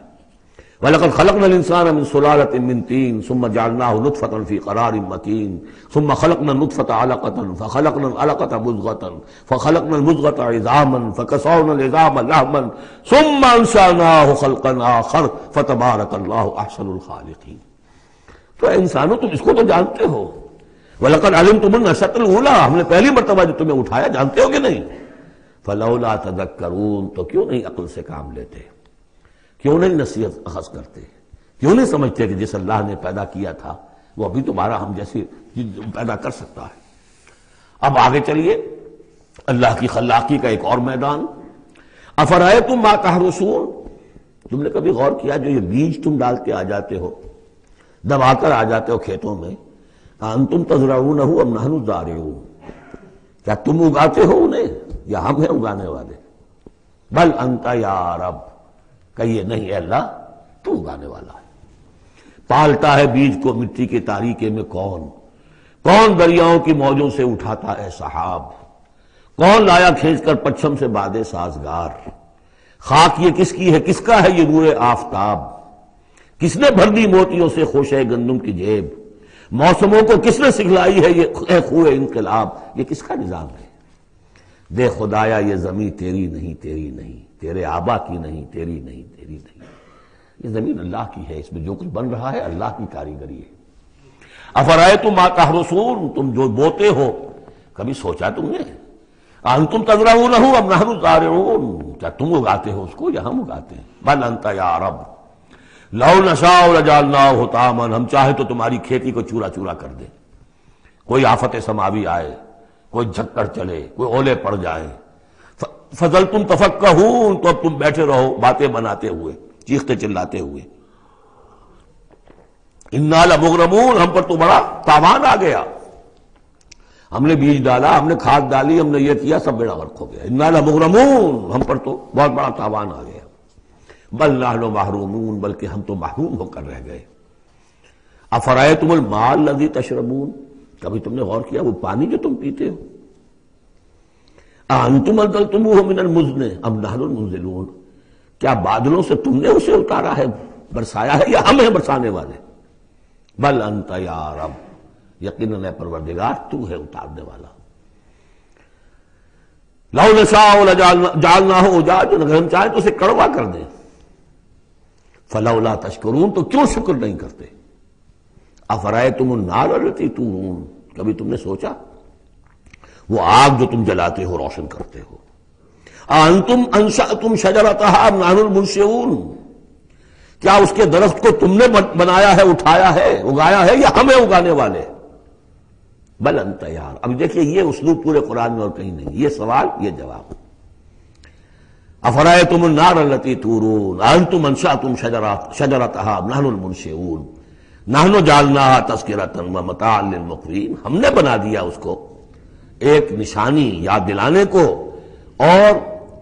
وَلَقَدْ خَلَقْنَا الْإِنسَانَ مِنْ سُلَالَةٍ مِنْ طِينٍ ثُمَّ جَعَلْنَاهُ نُطْفَةً فِي قَرَارٍ مَكِينٍ ثُمَّ خَلَقْنَا النُّطْفَةَ عَلَقَةً فَخَلَقْنَا الْعَلَقَةَ مُضْغَةً فَخَلَقْنَا الْمُضْغَةَ عِظَامًا فَكَسَوْنَا الْعِظَامَ لَحْمًا ثُمَّ أَنشَأْنَاهُ خَلْقًا آخَرَ فَتَبَارَكَ اللَّهُ أَحْسَنُ الْخَالِقِينَ۔ تو انسانوں تم اس کو تو جانتے ہو، وَلَقَدْ عَلِمْتُمُ النَّشْأَةَ الْأُولَىٰ، ہم نے پہلی مرتبہ جو تمہیں اٹھایا جانتے ہو کہ نہیں؟ فَلَوْلَا تَذَكَّرُونَ، تو کیوں نہیں عقل سے کام لیتے، کیوں نہیں نصیحت اخذ کرتے، کیوں نہیں سمجھتے کہ جس اللہ نے پیدا کیا تھا وہ ابھی تمہارا ہم جیسے پیدا کر سکتا ہے۔ اب آگے چلیے، اللہ کی خلاقی کا ایک اور میدان۔ افرأیتم ما تحرثون، تم نے کبھی غور کیا جو یہ بیج تم ڈال کے آ جاتے ہو، دبا کر آ جاتے ہو کھیتوں میں، انتم تزرعونہ ام نحن الزارعون، کیا تم اگاتے ہو انہیں یا ہم ہیں اگانے والے؟ بل انت یا رب، کہیے نہیں اے اللہ تو اگانے والا ہے۔ پالتا ہے بیج کو مٹی کے تاریکے میں کون دریاؤں کی موجوں سے اٹھاتا ہے سحاب، کون لایا کھینچ کر پچھم سے بادے سازگار، خاک یہ کس کی ہے، کس کا ہے یہ نور آفتاب، کس نے بھر دی موتیوں سے خوشے گندم کی جیب، موسموں کو کس نے سکھلائی ہے یہ خوئے انقلاب، یہ کس کا نظام ہے؟ دے خدایا یہ زمین تیری نہیں، تیرے آبا کی نہیں، تیری نہیں، یہ زمین اللہ کی ہے، اس میں جو کچھ بن رہا ہے اللہ کی کاریگری ہے۔ افرأیتم ما تحرثون، تم جو بوتے ہو کبھی سوچا تم نے؟ انتم تزرعونہ ام نحن الزارعون، کیا تم اگاتے ہو اس کو یا ہم اگاتے ہیں؟ بل انت یا رب لو نشاء لجعلناہ حطاما، ہم چاہے تو تمہاری کھیتی کو چورا چورا کر دیں، کوئی آفت سماوی آئے، کوئی جھکڑ چلے، کوئی اولے پڑ جائیں، فظلتم تفکہون، تو اب تم بیٹھے رہو باتیں بناتے ہوئے، چیختے چلاتے ہوئے، انا لمغرمون، ہم پر تو بڑا تاوان آ گیا، ہم نے بیج ڈالا، ہم نے کھاد ڈالی، ہم نے یہ کیا، سب بیڑا غرق ہو گیا، انا لمغرمون، ہم پر تو بہت بڑا تاوان آ گیا، بل نحن محرومون، بلکہ ہم تو محروم ہو کر رہ گئے۔ افرأیتم الماء الذی تشربون، کبھی تم نے غور کیا وہ پانی جو تم پیتے ہو، انتم انزلتموہ من المزن ام نحن المنزلون، کیا بادلوں سے تم نے اسے اتارا ہے، برسایا ہے، یا ہم ہیں برسانے والے؟ بل انت یا رب، یقیناً اے پروردگار تو ہے اتارنے والا۔ لو نشاء لجعلناہ اجاجا، اگر ہم چاہیں تو اسے کڑوا کر دیں، فلولا تشکرون، تو کیوں شکر نہیں کرتے؟ افرأیتم النار التی تورون، کبھی تم نے سوچا وہ آگ جو تم جلاتے ہو روشن کرتے ہو، انتم انشأتم شجرتها ام نحن المنشئون، کیا اس کے درخت کو تم نے بنایا ہے، اٹھایا ہے، اگایا ہے، یا ہمیں اگانے والے؟ بل انت یار، اب دیکھیے یہ اسلوب پورے قرآن میں اور کہیں نہیں، یہ سوال یہ جواب۔ افرأیتم النار التی تورون انتم انشأتم شجرتها ام نحن المنشئون نحن جعلناها تذکرۃ ومتاعا للمقوین، ہم نے بنا دیا اس کو ایک نشانی یاد دلانے کو، اور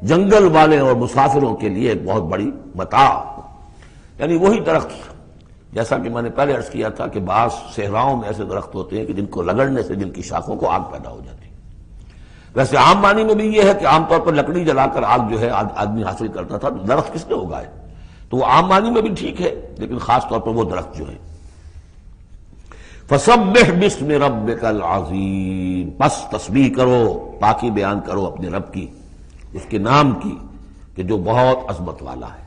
جنگل والے اور مسافروں کے لیے ایک بہت بڑی متاع، یعنی وہی درخت جیسا کہ میں نے پہلے عرض کیا تھا کہ بعض صحراؤں میں ایسے درخت ہوتے ہیں کہ جن کو رگڑنے سے جن کی شاخوں کو آگ پیدا ہو جاتی ہے۔ ویسے عام معنی میں بھی یہ ہے کہ عام طور پر لکڑی جلا کر آگ جو ہے آدمی حاصل کرتا تھا، تو درخت کس نے اگائے؟ تو وہ عام معنی میں بھی ٹھیک ہے، لیکن خاص طور پر وہ درخت جو ہے۔ فسبح باسم ربک العظیم، بس تسبیح کرو، پاکی بیان کرو اپنے رب کی، اس کے نام کی کہ جو بہت عظمت والا ہے۔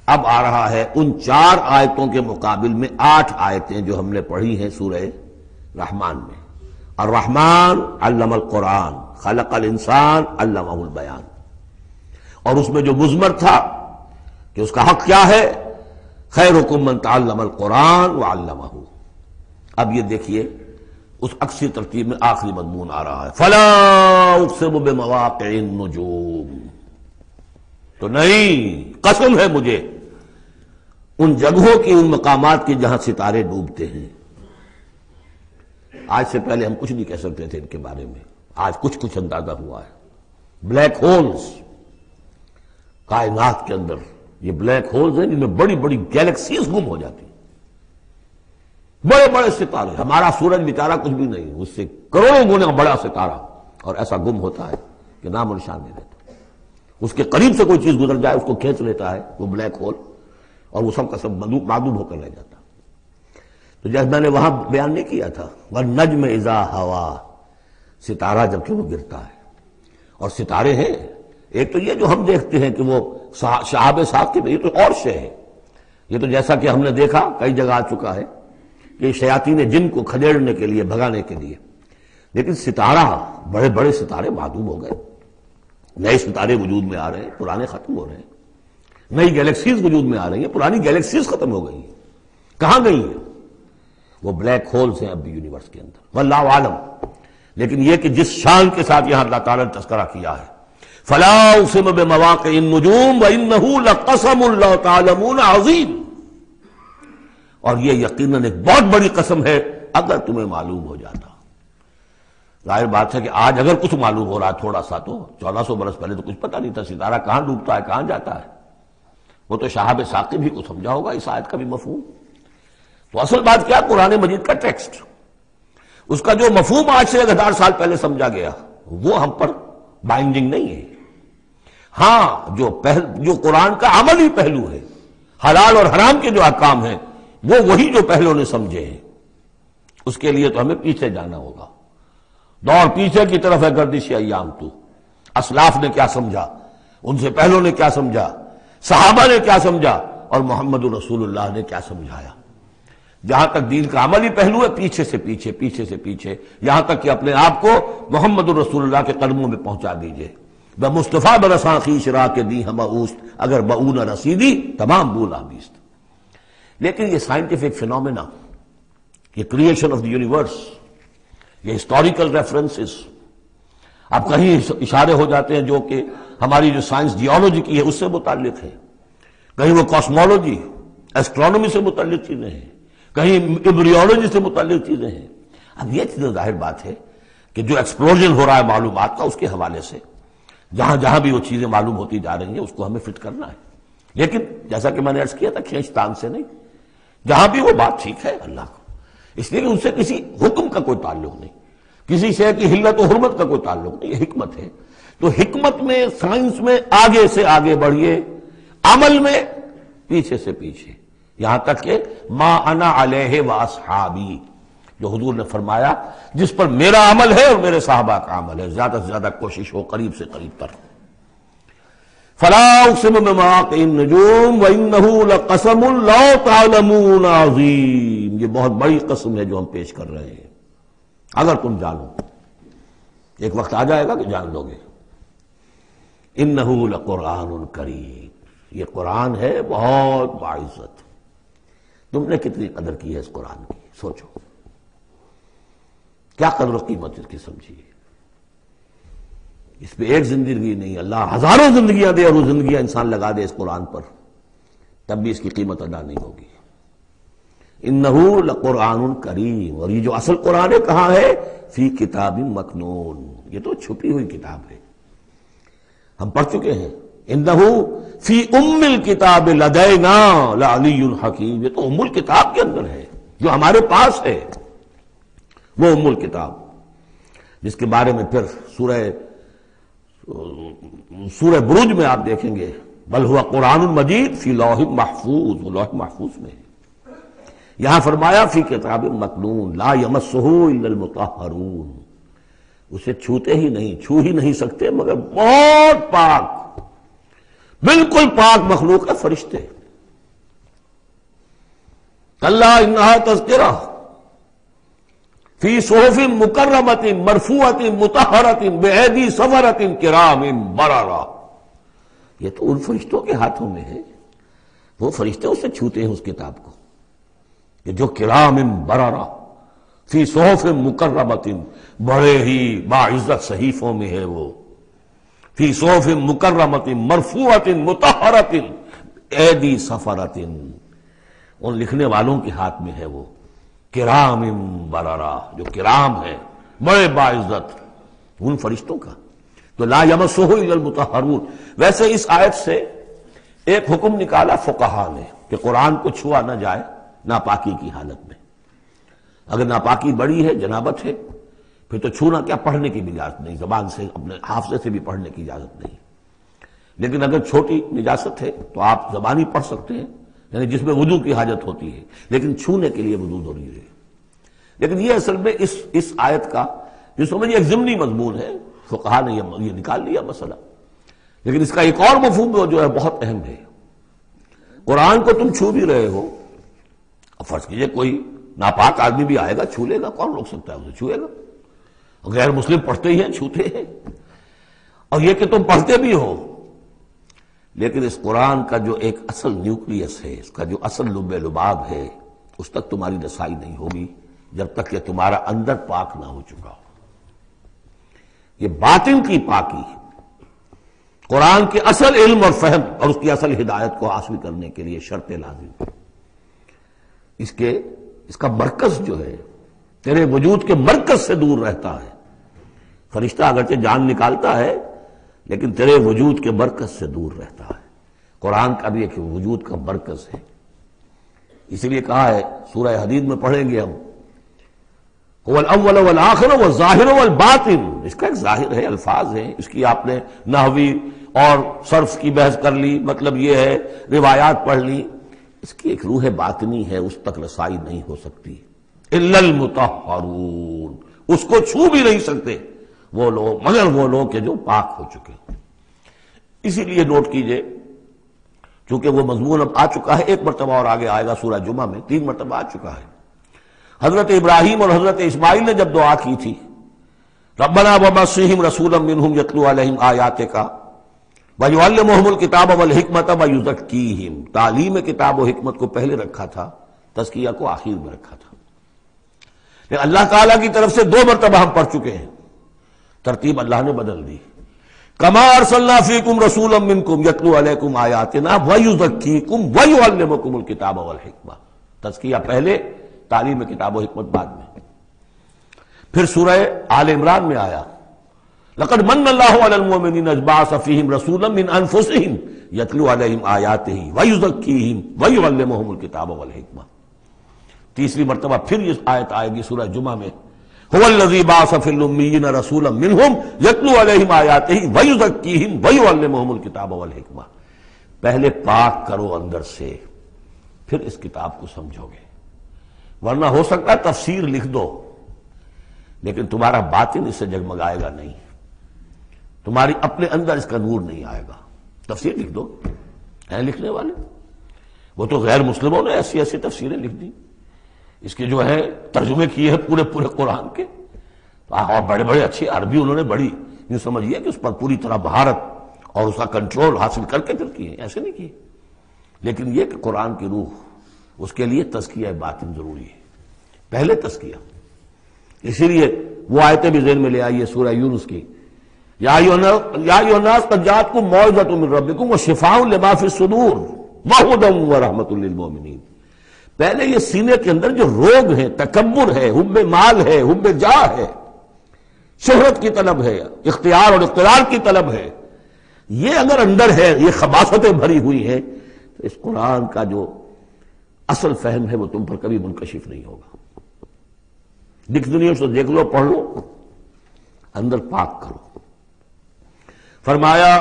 اب آ رہا ہے ان 4 آیتوں کے مقابل میں 8 آیتیں جو ہم نے پڑھی ہیں سورہ رحمان میں۔ الرحمن علم القرآن، خلق الانسان علمہ البیان، اور اس میں جو مضمر تھا کہ اس کا حق کیا ہے، خیرکم من تعلم القرآن وعلمہ۔ اب یہ دیکھیے اس اکثر ترتیب میں آخری مضمون آ رہا ہے، فلا اقسم بمواقع النجوم، تو نہیں، قسم ہے مجھے ان جگہوں کی، ان مقامات کی جہاں ستارے ڈوبتے ہیں۔ آج سے پہلے ہم کچھ نہیں کہہ سکتے تھے ان کے بارے میں، آج کچھ اندازہ ہوا ہے۔ بلیک ہولز کائنات کے اندر، یہ بلیک ہولز ہیں جن میں بڑی بڑی گیلیکسیز گم ہو جاتی ہیں، بڑے بڑے ستارے، ہمارا سورج بیچارہ کچھ بھی نہیں، اس سے کروڑوں گنا بڑا ستارہ، اور ایسا گم ہوتا ہے کہ نام و نشان نہیں رہتا۔ اس کے قریب سے کوئی چیز گزر جائے اس کو کھینچ لیتا ہے وہ بلیک ہول، اور وہ سب کا سب معدوم ہو کر رہ جاتا. تو جیسے میں نے وہاں بیان نہیں کیا تھا وَالنَّجْمِ إِذَا هَوَىٰ، ستارہ جب کہ وہ گرتا ہے. اور ستارے ہیں، ایک تو یہ جو ہم دیکھتے ہیں کہ وہ شہاب ثاقب، یہ تو اور شے ہے. یہ تو جیسا کہ ہم نے دیکھا کئی جگہ آ چکا ہے کہ شیاطین جن کو کھدیڑنے کے لیے، بھگانے کے لیے. لیکن ستارہ، بڑے بڑے ستارے معدوم ہو گئے، نئے ستارے وجود میں آ رہے ہیں، پرانے ختم ہو رہے ہیں. نئی گیلیکسیز وجود میں آ رہی ہیں، پرانی گیلیکسیز ختم ہو گئی ہیں. کہاں گئی ہیں؟ وہ بلیک ہولز ہیں اب بھی یونیورس کے اندر، واللہ عالم. لیکن یہ کہ جس شان کے ساتھ یہاں اللہ تعالیٰ نے تذکرہ کیا ہے، فلا اقسم بمواقع النجوم وانہ لقسم لو تعلمون عظیم، اور یہ یقیناً ایک بہت بڑی قسم ہے اگر تمہیں معلوم ہو جاتا. ظاہر بات ہے کہ آج اگر کچھ معلوم ہو رہا ہے تھوڑا سا، تو 1400 برس پہلے تو کچھ پتہ نہیں تھا ستارہ کہاں ڈوبتا ہے کہاں جاتا ہے. وہ تو شہاب ثاقب ہی کو سمجھا ہوگا اس آیت کا بھی مفہوم. تو اصل بات کیا، قرآن مجید کا ٹیکسٹ، اس کا جو مفہوم آج سے 1000 سال پہلے سمجھا گیا وہ ہم پر بائنڈنگ نہیں ہے. ہاں جو قرآن کا عملی پہلو ہے، حلال اور حرام کے جو احکام ہیں، وہ وہی جو پہلوں نے سمجھے ہیں. اس کے لیے تو ہمیں پیچھے جانا ہوگا. دور پیچھے کی طرف ہے گردش ایام تو. اسلاف نے کیا سمجھا، ان سے پہلوں نے کیا سمجھا، صحابہ نے کیا سمجھا، اور محمد رسول اللہ نے کیا سمجھایا. جہاں تک دین کا عملی پہلو ہے، پیچھے سے پیچھے، پیچھے سے پیچھے، یہاں تک کہ اپنے آپ کو محمد رسول اللہ کے قدموں میں پہنچا دیجئے. بمصطفیٰ برساں خویش را کے دی ہمہ اوست، اگر بؤ نہ رسیدی تمام بولا بیست. لیکن یہ سائنٹیفک فینومینا، یہ کریشن آف دی یونیورس، یہ ہسٹوریکل ریفرنسز، اب کہیں اشارے ہو جاتے ہیں جو کہ ہماری جو سائنس جیولوجی کی ہے اس سے متعلق ہے، کہیں وہ کاسمولوجی، ایسٹرونومی سے متعلق چیزیں ہیں، کہیں ایمبریولوجی سے متعلق چیزیں ہیں. اب یہ چیزیں ظاہر بات ہے کہ جو ایکسپلوژن ہو رہا ہے معلومات کا، اس کے حوالے سے جہاں جہاں بھی وہ چیزیں معلوم ہوتی جا رہی ہیں اس کو ہمیں فٹ کرنا ہے. لیکن جیسا کہ میں نے عرض کیا تھا، کھینچ تان سے نہیں. جہاں بھی وہ بات ٹھیک ہے اللہ کو، اس لیے کہ ان سے کسی حکم کا کوئی تعلق نہیں، کسی شے کی حلت و حرمت کا کوئی تعلق نہیں، یہ حکمت ہے. تو حکمت میں، سائنس میں آگے سے آگے بڑھیے، عمل میں پیچھے سے پیچھے، یہاں تک کہ ما انا علیہ واصحابی، جو حضور نے فرمایا جس پر میرا عمل ہے اور میرے صحابہ کا عمل ہے، زیادہ سے زیادہ کوشش ہو قریب سے قریب تر. فلا اقسم بمواقع النجوم وانہ لقسم لو تعلمون عظیم، یہ بہت بڑی قسم ہے جو ہم پیش کر رہے ہیں اگر تم جانو. ایک وقت آ جائے گا کہ جان لو گے. انہ لقرآن کریم، یہ قرآن ہے بہت باعزت. تم نے کتنی قدر کی ہے اس قرآن کی، سوچو کیا قدر و قیمت اس کی سمجھیے. اس پہ ایک زندگی نہیں، اللہ ہزاروں زندگیاں دے اور وہ زندگیاں انسان لگا دے اس قرآن پر، تب بھی اس کی قیمت ادا نہیں ہوگی. انہ لقرآن کریم، اور یہ جو اصل قرآن ہے کہاں ہے؟ فی کتاب مکنون، یہ تو چھپی ہوئی کتاب ہے، ہم پڑھ چکے ہیں. انہ فی ام الکتاب لدینا لعلی الحکیم، یہ تو ام الکتاب کے اندر ہے جو ہمارے پاس ہے، وہ ام الکتاب جس کے بارے میں پھر سورہ بروج میں آپ دیکھیں گے بل ہوا قرآن مجید فی لوح محفوظ، وہ لوح محفوظ میں ہے. یہاں فرمایا فی کتاب مکنون لا یمسہ الا المطہرون، اسے چھوتے ہی نہیں، چھو ہی نہیں سکتے مگر بہت پاک، بالکل پاک مخلوق ہے، فرشتے. کلا انہا تذکرہ فی صحف مکرمۃ مرفوعۃ مطہرۃ بایدی سفرۃ کرام بررہ، یہ تو ان فرشتوں کے ہاتھوں میں ہے، وہ فرشتے اسے چھوتے ہیں اس کتاب کو، کہ جو کرام بررہ فی صحف مکرمۃ، بڑے ہی باعزت صحیفوں میں ہے وہ، فی صحف مکرمۃ مرفوعۃ مطہرۃ ایدی سفرۃ، ان لکھنے والوں کے ہاتھ میں ہے وہ، کرام بررہ، جو کرام ہے بڑے باعزت ان فرشتوں کا. تو لا یمسہ الا المطہرون. ویسے اس آیت سے ایک حکم نکالا فقہا نے کہ قرآن کو چھوا نہ جائے ناپاکی کی حالت میں. اگر ناپاکی بڑی ہے، جنابت ہے، پھر تو چھونا کیا، پڑھنے کی بھی اجازت نہیں، زبان سے اپنے حافظے سے بھی پڑھنے کی اجازت نہیں. لیکن اگر چھوٹی نجاست ہے تو آپ زبانی پڑھ سکتے ہیں، یعنی جس میں وضو کی حاجت ہوتی ہے، لیکن چھونے کے لیے وضو ضروری ہے۔ لیکن یہ اصل میں اس آیت کا جو سمجھیے ایک ضمنی مضمون ہے، فقہا نے یہ نکال لیا مسئلہ، لیکن اس کا ایک اور مفہوم جو ہے بہت اہم ہے۔ قرآن کو تم چھو بھی رہے ہو، اب فرض کیجئے کوئی ناپاک آدمی بھی آئے گا چھو لے گا، کون روک سکتا ہے اسے چھوئے گا؟ غیر مسلم پڑھتے ہی ہیں، چھوتے ہیں، اور یہ کہ تم پڑھتے بھی ہو، لیکن اس قرآن کا جو ایک اصل نیوکلیس ہے، اس کا جو اصل لب لباب ہے، اس تک تمہاری رسائی نہیں ہوگی جب تک کہ تمہارا اندر پاک نہ ہو چکا ہو۔ یہ باطن کی پاکی قرآن کے اصل علم اور فہم اور اس کی اصل ہدایت کو حاصل کرنے کے لیے شرط لازم ہے۔ اس کا مرکز جو ہے تیرے وجود کے مرکز سے دور رہتا ہے۔ فرشتہ اگرچہ جان نکالتا ہے لیکن تیرے وجود کے مرکز سے دور رہتا ہے۔ قرآن کا بھی ایک وجود کا مرکز ہے، اس لیے کہا ہے سورہ حدید میں پڑھیں گے ہم، هو الاول والآخر والظاہر والباطن، اس کا ایک ظاہر ہے، الفاظ ہیں، اس کی آپ نے نحوی اور صرف کی بحث کر لی، مطلب یہ ہے روایات پڑھ لی، اس کی ایک روح باطنی ہے، اس تک رسائی نہیں ہو سکتی الا المطہرون، اس کو چھو بھی نہیں سکتے وہ لوگ مگر وہ لوگ کہ جو پاک ہو چکے۔ اسی لیے نوٹ کیجئے، چونکہ وہ مضمون اب آ چکا ہے، ایک مرتبہ اور آگے آئے گا سورہ جمعہ میں، 3 مرتبہ آ چکا ہے۔ حضرت ابراہیم اور حضرت اسماعیل نے جب دعا کی تھی ربنا وبعث رسولا منہم یتلو علیہم آیاتک ویعلمہم الکتاب والحکمۃ ویزکیہم، تعلیم کتاب و حکمت کو پہلے رکھا تھا، تزکیہ کو آخر میں رکھا تھا، لیکن اللہ تعالیٰ کی طرف سے 2 مرتبہ ہم پڑھ چکے ہیں، ترتیب اللہ نے بدل دی۔ کما ارسلنا فیکم رسولا منکم یتلو علیکم آیاتنا ویزکیکم ویعلمکم الکتاب والحکمہ، تزکیہ پہلے، تعلیم کتاب و حکمت بعد میں۔ پھر سورہ آل عمران میں آیا لقد من اللہ علی المؤمنین اذ بعث فیہم رسولا من انفسہم یتلو علیہم آیاتہ ویزکیہم ویعلمہم الکتاب والحکمہ۔ تیسری مرتبہ پھر یہ آیت آئے گی سورہ جمعہ میں، هو الذی بعث فی الامیین رسولا منہم یتلو علیہم آیاتہ ویزکیہم ویعلمہم الکتاب والحکمہ۔ پہلے پاک کرو اندر سے، پھر اس کتاب کو سمجھو گے، ورنہ ہو سکتا ہے تفسیر لکھ دو لیکن تمہارا باطن اس سے جگمگائے گا نہیں، تمہاری اپنے اندر اس کا نور نہیں آئے گا۔ تفسیر لکھ دو، ہیں لکھنے والے، وہ تو غیر مسلموں نے ایسی ایسی تفسیریں لکھ دی، اس کے جو ہے ترجمے کیے ہیں پورے قرآن کے، اور بڑے بڑے اچھی عربی انہوں نے بڑی یوں سمجھیے کہ اس پر پوری طرح مہارت اور اس کا کنٹرول حاصل کر کے پھر کیے، ایسے نہیں کیے۔ لیکن یہ کہ قرآن کی روح، اس کے لیے تزکیہ باطن ضروری ہے، پہلے تزکیہ۔ اسی لیے وہ آیتیں بھی ذہن میں لے آئیے سورہ یونس کی، یا ایھا الناس قد جاءتکم موعظۃ من ربکم وشفاء لما فی الصدور وہدی ورحمۃ للمؤمنین۔ پہلے یہ سینے کے اندر جو روگ ہے، تکبر ہے، حب مال ہے، حب جاہ ہے، شہرت کی طلب ہے، اختیار اور اقتدار کی طلب ہے، یہ اگر اندر ہے، یہ خباثتیں بھری ہوئی ہیں، تو اس قرآن کا جو اصل فہم ہے وہ تم پر کبھی منکشف نہیں ہوگا۔ ڈکشنری سے دیکھ لو، پڑھ لو، اندر پاک کرو۔ فرمایا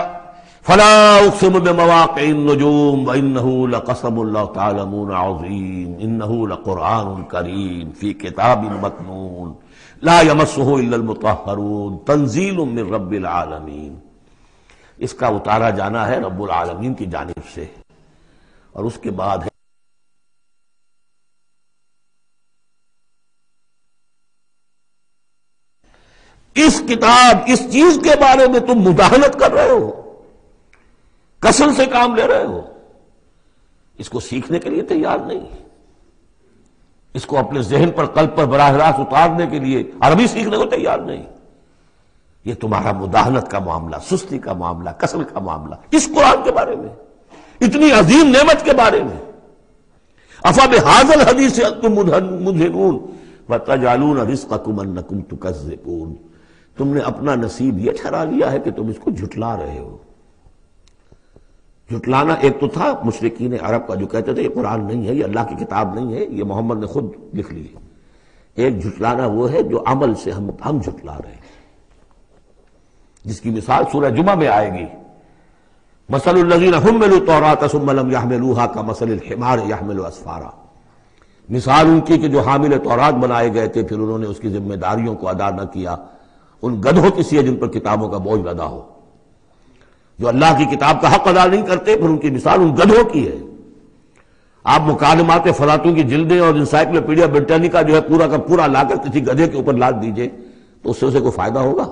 فلا اقسم بمواقع النجوم وانه لقسم لو تعلمون عظیم انه لقرآن کریم فی کتاب مکنون لا یمسہ الا المطہرون تنزیل من رب العالمین۔ اس کا اتارا جانا ہے رب العالمین کی جانب سے، اور اس کے بعد ہے اس کتاب، اس چیز کے بارے میں تم مداہنت کر رہے ہو، کسل سے کام لے رہے ہو، اس کو سیکھنے کے لیے تیار نہیں، اس کو اپنے ذہن پر، قلب پر براہ راست اتارنے کے لیے عربی سیکھنے کو تیار نہیں، یہ تمہارا مداہنت کا معاملہ، سستی کا معاملہ، کسل کا معاملہ، اس قرآن کے بارے میں، اتنی عظیم نعمت کے بارے میں۔ افبہذا الحدیث انتم مدہنون وتجعلون رزقکم انکم تکذبون۔ تم نے اپنا نصیب یہ ٹھہرا لیا ہے کہ تم اس کو جھٹلا رہے ہو۔ جھٹلانا ایک تو تھا مشرکین عرب کا جو کہتے تھے یہ قرآن نہیں ہے، یہ اللہ کی کتاب نہیں ہے، یہ محمد نے خود لکھ لی۔ ایک جھٹلانا وہ ہے جو عمل سے ہم جھٹلا رہے ہیں، جس کی مثال سورہ جمعہ میں آئے گی مثل الذین حملوا التوراۃ ثم لم يحملوها كمثل الحمار يحمل اسفارا، مثال ان کی کہ جو حامل تورات بنائے گئے تھے پھر انہوں نے اس کی ذمہ داریوں کو ادا نہ کیا، ان گدھوں کی سی جن پر کتابوں کا بوجھ لدا ہو، جو اللہ کی کتاب کا حق ادا نہیں کرتے، پھر ان کی مثال ان گدھوں کی ہے۔ آپ مکالمات فلاطوں کی جلدیں اور انسائکلوپیڈیا برٹانیکا جو ہے پورا کا پورا لا کر کسی گدھے کے اوپر لاد دیجئے تو اس سے اسے کوئی فائدہ ہوگا؟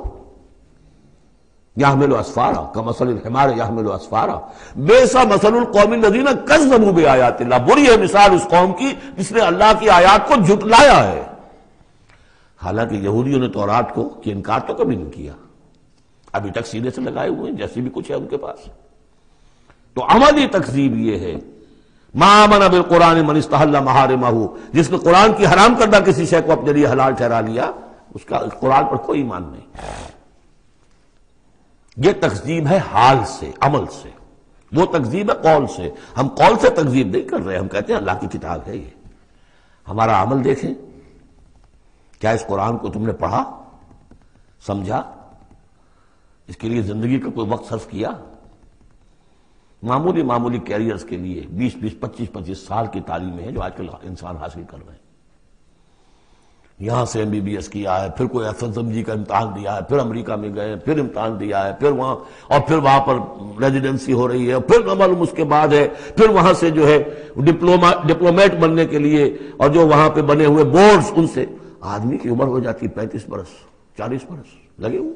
یحمل اسفارا کمثل الحمار یحمل اسفارا بئس مثل القوم الذین کذبوا بآیات اللہ، بری ہے مثال اس قوم کی جس نے اللہ کی آیات کو جھٹلایا ہے۔ حالانکہ یہودیوں نے تورات کو کہ انکار تو کبھی نہیں کیا، ابھی تک سینے سے لگائے ہوئے ہیں جیسی بھی کچھ ہے ان کے پاس۔ تو عملی تکذیب یہ ہے، ما آمن بالقرآن من استحل محارمہ، جس نے قرآن کی حرام کردہ کسی شے کو اپنے لیے حلال ٹھہرا لیا، اس کا قرآن پر کوئی ایمان نہیں۔ یہ تکذیب ہے حال سے، عمل سے، وہ تکذیب ہے قول سے۔ ہم قول سے تکذیب نہیں کر رہے، ہم کہتے ہیں اللہ کی کتاب ہے یہ۔ ہمارا عمل دیکھیں، کیا اس قرآن کو تم نے پڑھا، سمجھا، اس کے لیے زندگی کا کوئی وقت صرف کیا؟ معمولی کیریئرز کے لیے 20 25 سال کی تعلیمیں ہیں جو آج کل انسان حاصل کر رہے ہیں۔ یہاں سے MBBS کیا ہے، پھر کوئی FSMG کا امتحان دیا ہے، پھر امریکہ میں گئے، پھر امتحان دیا ہے، پھر وہاں پر ریزیڈنسی ہو رہی ہے، پھر معلوم اس کے بعد ہے، پھر وہاں سے جو ہے ڈپلومیٹ بننے کے لیے اور جو وہاں پہ بنے ہوئے بورڈز، ان سے آدمی کی عمر ہو جاتی 35 برس 40 برس لگے ہوئے۔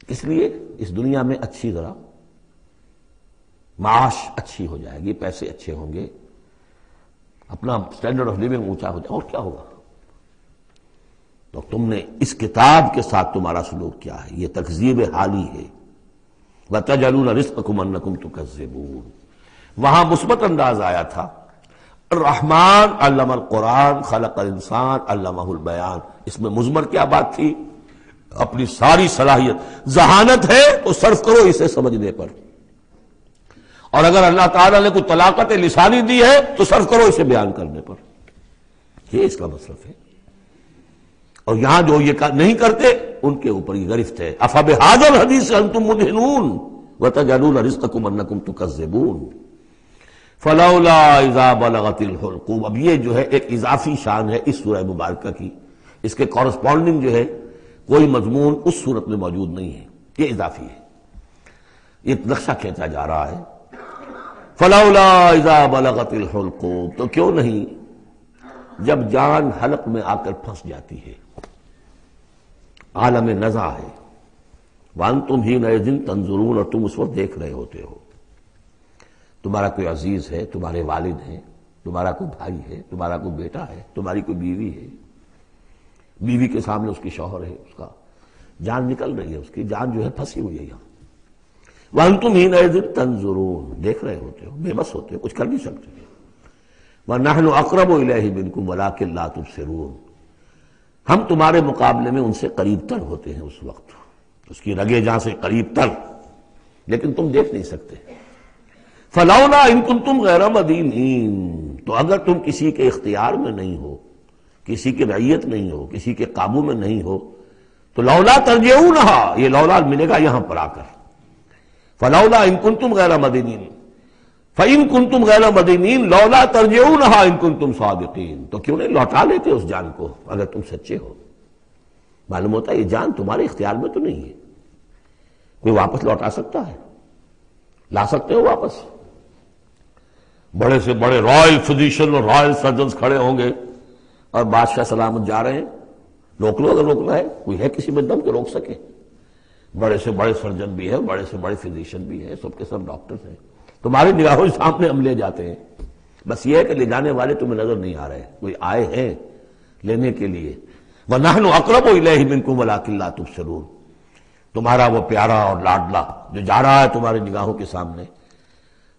اس لیے اس دنیا میں اچھی ذرا معاش اچھی ہو جائے گی، پیسے اچھے ہوں گے، اپنا سٹینڈرڈ آف لیونگ اونچا ہو جائے، اور کیا ہوگا؟ تو تم نے اس کتاب کے ساتھ تمہارا سلوک کیا ہے، یہ تکذیب حالی ہے۔ وَتَجْعَلُونَ رِزْقَكُمْ أَنَّكُمْ تُكَذِّبُونَ، وہاں مثبت انداز آیا تھا، الرحمن علم القرآن خلق الانسان علمہ البیان، اس میں مضمر کیا بات تھی؟ اپنی ساری صلاحیت، ذہانت ہے تو صرف کرو اسے سمجھنے پر، اور اگر اللہ تعالیٰ نے کوئی طلاقت لسانی دی ہے تو صرف کرو اسے بیان کرنے پر، یہ اس کا مصرف ہے۔ اور یہاں جو یہ نہیں کرتے ان کے اوپر یہ گرفت ہے، افبہذا الحدیث انتم مدہنون وتجعلون رزقکم انکم تکذبون فلولا اذا بلغت الحلقوم۔ اب یہ جو ہے ایک اضافی شان ہے اس سورہ مبارکہ کی، اس کے کورسپونڈنگ جو ہے کوئی مضمون اس صورت میں موجود نہیں ہے، یہ اضافی ہے، یہ نقشہ کھینچا جا رہا ہے۔ فلولا اذا بلغت الحلقوم، تو کیوں نہیں جب جان حلق میں آ کر پھنس جاتی ہے، عالم نزع ہے، وانتم حینئذ تنظرون، اور تم اس وقت دیکھ رہے ہوتے ہو، تمہارا کوئی عزیز ہے، تمہارے والد ہیں، تمہارا کوئی بھائی ہے، تمہارا کوئی بیٹا ہے، تمہاری کوئی بیوی ہے، بیوی کے سامنے اس کی شوہر ہے، اس کا جان نکل رہی ہے، اس کی جان جو ہے پھنسی ہوئی ہے یہاں، وانتم حینئذ تنظرون، دیکھ رہے ہوتے ہو، بے بس ہوتے ہو، کچھ کر نہیں سکتے، وَنَحْنُ أَقْرَبُ إِلَيْهِ مِنْكُمْ وَلَٰكِن لَا تُبْصِرُونَ، ہم تمہارے مقابلے میں ان سے قریب تر ہوتے ہیں اس وقت، اس کی رگے جاں سے قریب تر، لیکن تم دیکھ نہیں سکتے۔ فَلَوْلَا إِن كُنتُمْ غَيْرَ مَدِينِينَ، تو اگر تم کسی کے اختیار میں نہیں ہو، کسی کی رعیت نہیں ہو، کسی کے قابو میں نہیں ہو، تو لولا ترجعونہا، یہ لولا ملے گا یہاں پر آ کر، فلولا ان کنتم غیر مدینین، فإن کنتم غیر مدینین لولا ترجعونہا ان کنتم صادقین، تو کیوں نہیں لوٹا لیتے اس جان کو اگر تم سچے ہو؟ معلوم ہوتا ہے یہ جان تمہارے اختیار میں تو نہیں ہے، کوئی واپس لوٹا سکتا ہے؟ لا سکتے ہو واپس؟ بڑے سے بڑے رائل فزیشین اور رائل سرجنز کھڑے ہوں گے اور بادشاہ سلامت جا رہے ہیں، روک لو اگر روکنا ہے، کوئی ہے کسی میں دم کے روک سکے؟ بڑے سے بڑے سرجن بھی ہے، بڑے سے بڑے فزیشین بھی ہے، سب کے سب ڈاکٹرز ہیں، تمہاری نگاہوں کے سامنے ہم لے جاتے ہیں، بس یہ ہے کہ لے جانے والے تمہیں نظر نہیں آ رہے، کوئی آئے ہیں لینے کے لیے۔ وَنَحْنُ أَقْرَبُ إِلَيْهِ مِنْكُمْ وَلَٰكِن لَا تُبْصِرُونَ، تمہارا وہ پیارا اور لاڈلا جو جا رہا ہے تمہاری نگاہوں کے سامنے،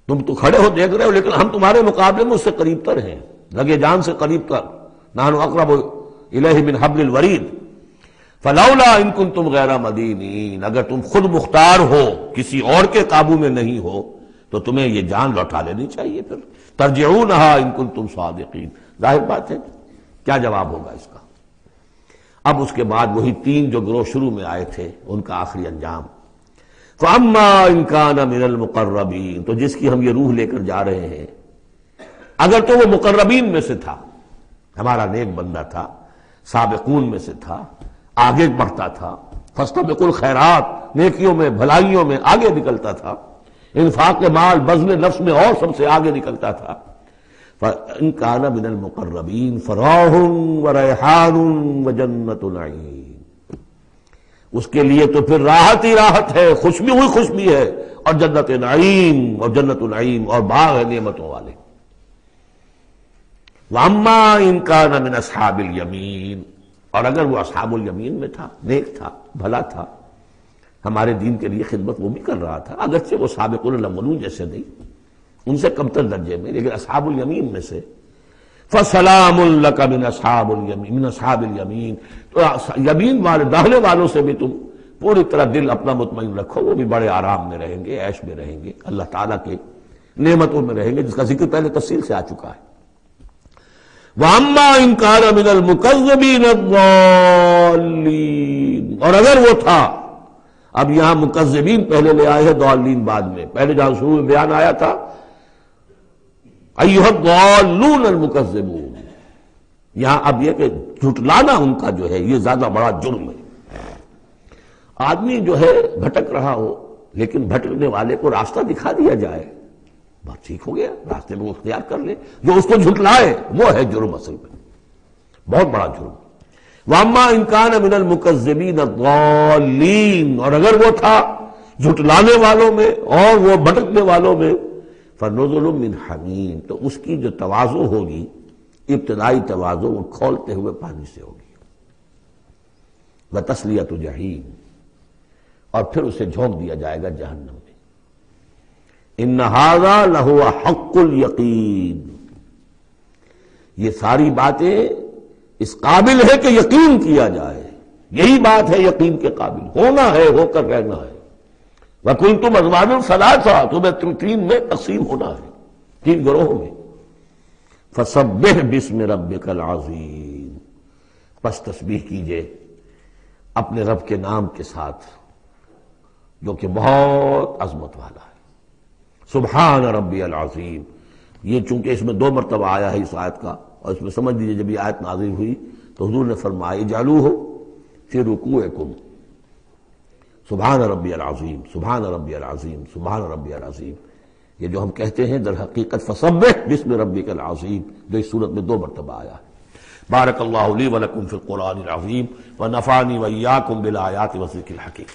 تم تو کھڑے ہو دیکھ رہے ہو، لیکن ہم تمہارے مقابلے میں اس سے قریب تر ہیں، لگے جان سے قریب تر۔ نحن اقرب الیہ من حبل الورید فلولا ان کنتم غیر مدینین، اگر تم خود مختار ہو، کسی اور کے قابو میں نہیں ہو، تو تمہیں یہ جان لوٹا لینی چاہیے، پھر ترجعونہا ان کنتم صادقین۔ ظاہر بات ہے، کیا جواب ہوگا اس کا؟ اب اس کے بعد وہی تین جو گروہ شروع میں آئے تھے ان کا آخری انجام، فَأَمَّا إِن كَانَ مِنَ الْمُقَرَّبِينَ، تو جس کی ہم یہ روح لے کر جا رہے ہیں اگر تو وہ مقربین میں سے تھا، ہمارا نیک بندہ تھا، سابقون میں سے تھا، آگے بڑھتا تھا، فاستبقوا الخیرات، نیکیوں میں بھلائیوں میں آگے نکلتا تھا، انفاق مال بذل نفس میں اور سب سے آگے نکلتا تھا، فَإِن كَانَ مِنَ الْمُقَرَّبِينَ فَرَوْحٌ وَرَيْحَانٌ وَجَنَّةُ نَعِيمٍ، اس کے لیے تو پھر راحت ہی راحت ہے، خوشبی ہوئی خوشبی ہے، اور جنت نعیم، اور جنت النعیم اور باغ ہے نعمتوں والے۔ وَأَمَّا إِن كَانَ مِنْ أَصْحَابِ الْيَمِينِ، اور اگر وہ اصحاب الیمین میں تھا، نیک تھا، بھلا تھا، ہمارے دین کے لیے خدمت وہ بھی کر رہا تھا، اگرچہ وہ سابقون الاولون جیسے نہیں، ان سے کمتر درجے میں، لیکن اصحاب الیمین میں سے، فَسَلَامٌ لَكَ مِنْ أَصْحَابِ الْيَمِينِ، مِنْ أَصْحَابِ الْيَمِينِ، تو یمین والے داہنے والوں سے بھی تم پوری طرح دل اپنا مطمئن رکھو، وہ بھی بڑے آرام میں رہیں گے، عیش میں رہیں گے، اللہ تعالیٰ کے نعمتوں میں رہیں گے، جس کا ذکر پہلے تفصیل سے آ چکا ہے۔ وَأَمَّا إِن كَانَ مِنَ الْمُكَذِّبِينَ الضَّالِّينَ، اور اگر وہ تھا، اب یہاں مکذبین پہلے لے آئے ہیں، ضالین بعد میں، پہلے جہاں شروع میں بیان آیا تھا ایھا الضالون المکذبون، یہاں اب یہ کہ جھٹلانا ان کا جو ہے یہ زیادہ بڑا جرم ہے۔ آدمی جو ہے بھٹک رہا ہو لیکن بھٹکنے والے کو راستہ دکھا دیا جائے، بات ٹھیک ہو گیا، راستے میں وہ اختیار کر لے، جو اس کو جھٹلائے وہ ہے جرم، اصل میں بہت بڑا جرم۔ وَأَمَّا إِن كَانَ مِنَ الْمُكَذِّبِينَ الضَّالِّينَ، اور اگر وہ تھا جھٹلانے والوں میں اور وہ بھٹکنے والوں میں، فَنُزُلٌ مِّنْ حَمِيمٍ، تو اس کی جو تواضع ہوگی، ابتدائی تواضع، وہ کھولتے ہوئے پانی سے ہوگی، وَتَصْلِيَةُ جَحِيمٍ، اور پھر اسے جھونک دیا جائے گا جہنم میں۔ ان ھذا لہو حق الیقین، یہ ساری باتیں اس قابل ہے کہ یقین کیا جائے، یہی بات ہے یقین کے قابل، ہونا ہے، ہو کر رہنا ہے۔ وَكُنْتُمْ أَزْوَاجًا ثَلَاثَةً، تمہیں تین میں تقسیم ہونا ہے، تین گروہوں میں۔ فَسَبِّحْ بِاسْمِ رَبِّكَ الْعَظِيمِ، پس تسبیح کیجئے اپنے رب کے نام کے ساتھ جو کہ بہت عظمت والا ہے۔ سبحان ربی العظیم، یہ چونکہ اس میں دو مرتبہ آیا ہے اس آیت کا، اور اس میں سمجھ لیجیے جب یہ آیت نازل ہوئی تو حضور نے فرمایا اجعلوہ فی رکوعکم، سبحان ربی العظیم، سبحان ربی العظیم، سبحان ربی العظیم، یہ جو ہم کہتے ہیں در حقیقت فسبح بسم ربک العظیم، جو اس صورت میں دو مرتبہ آیا ہے۔ بارک اللہ لی ولکم فی القرآن العظیم ونفعنی وإیاکم بالآیات والذکر الحکیم۔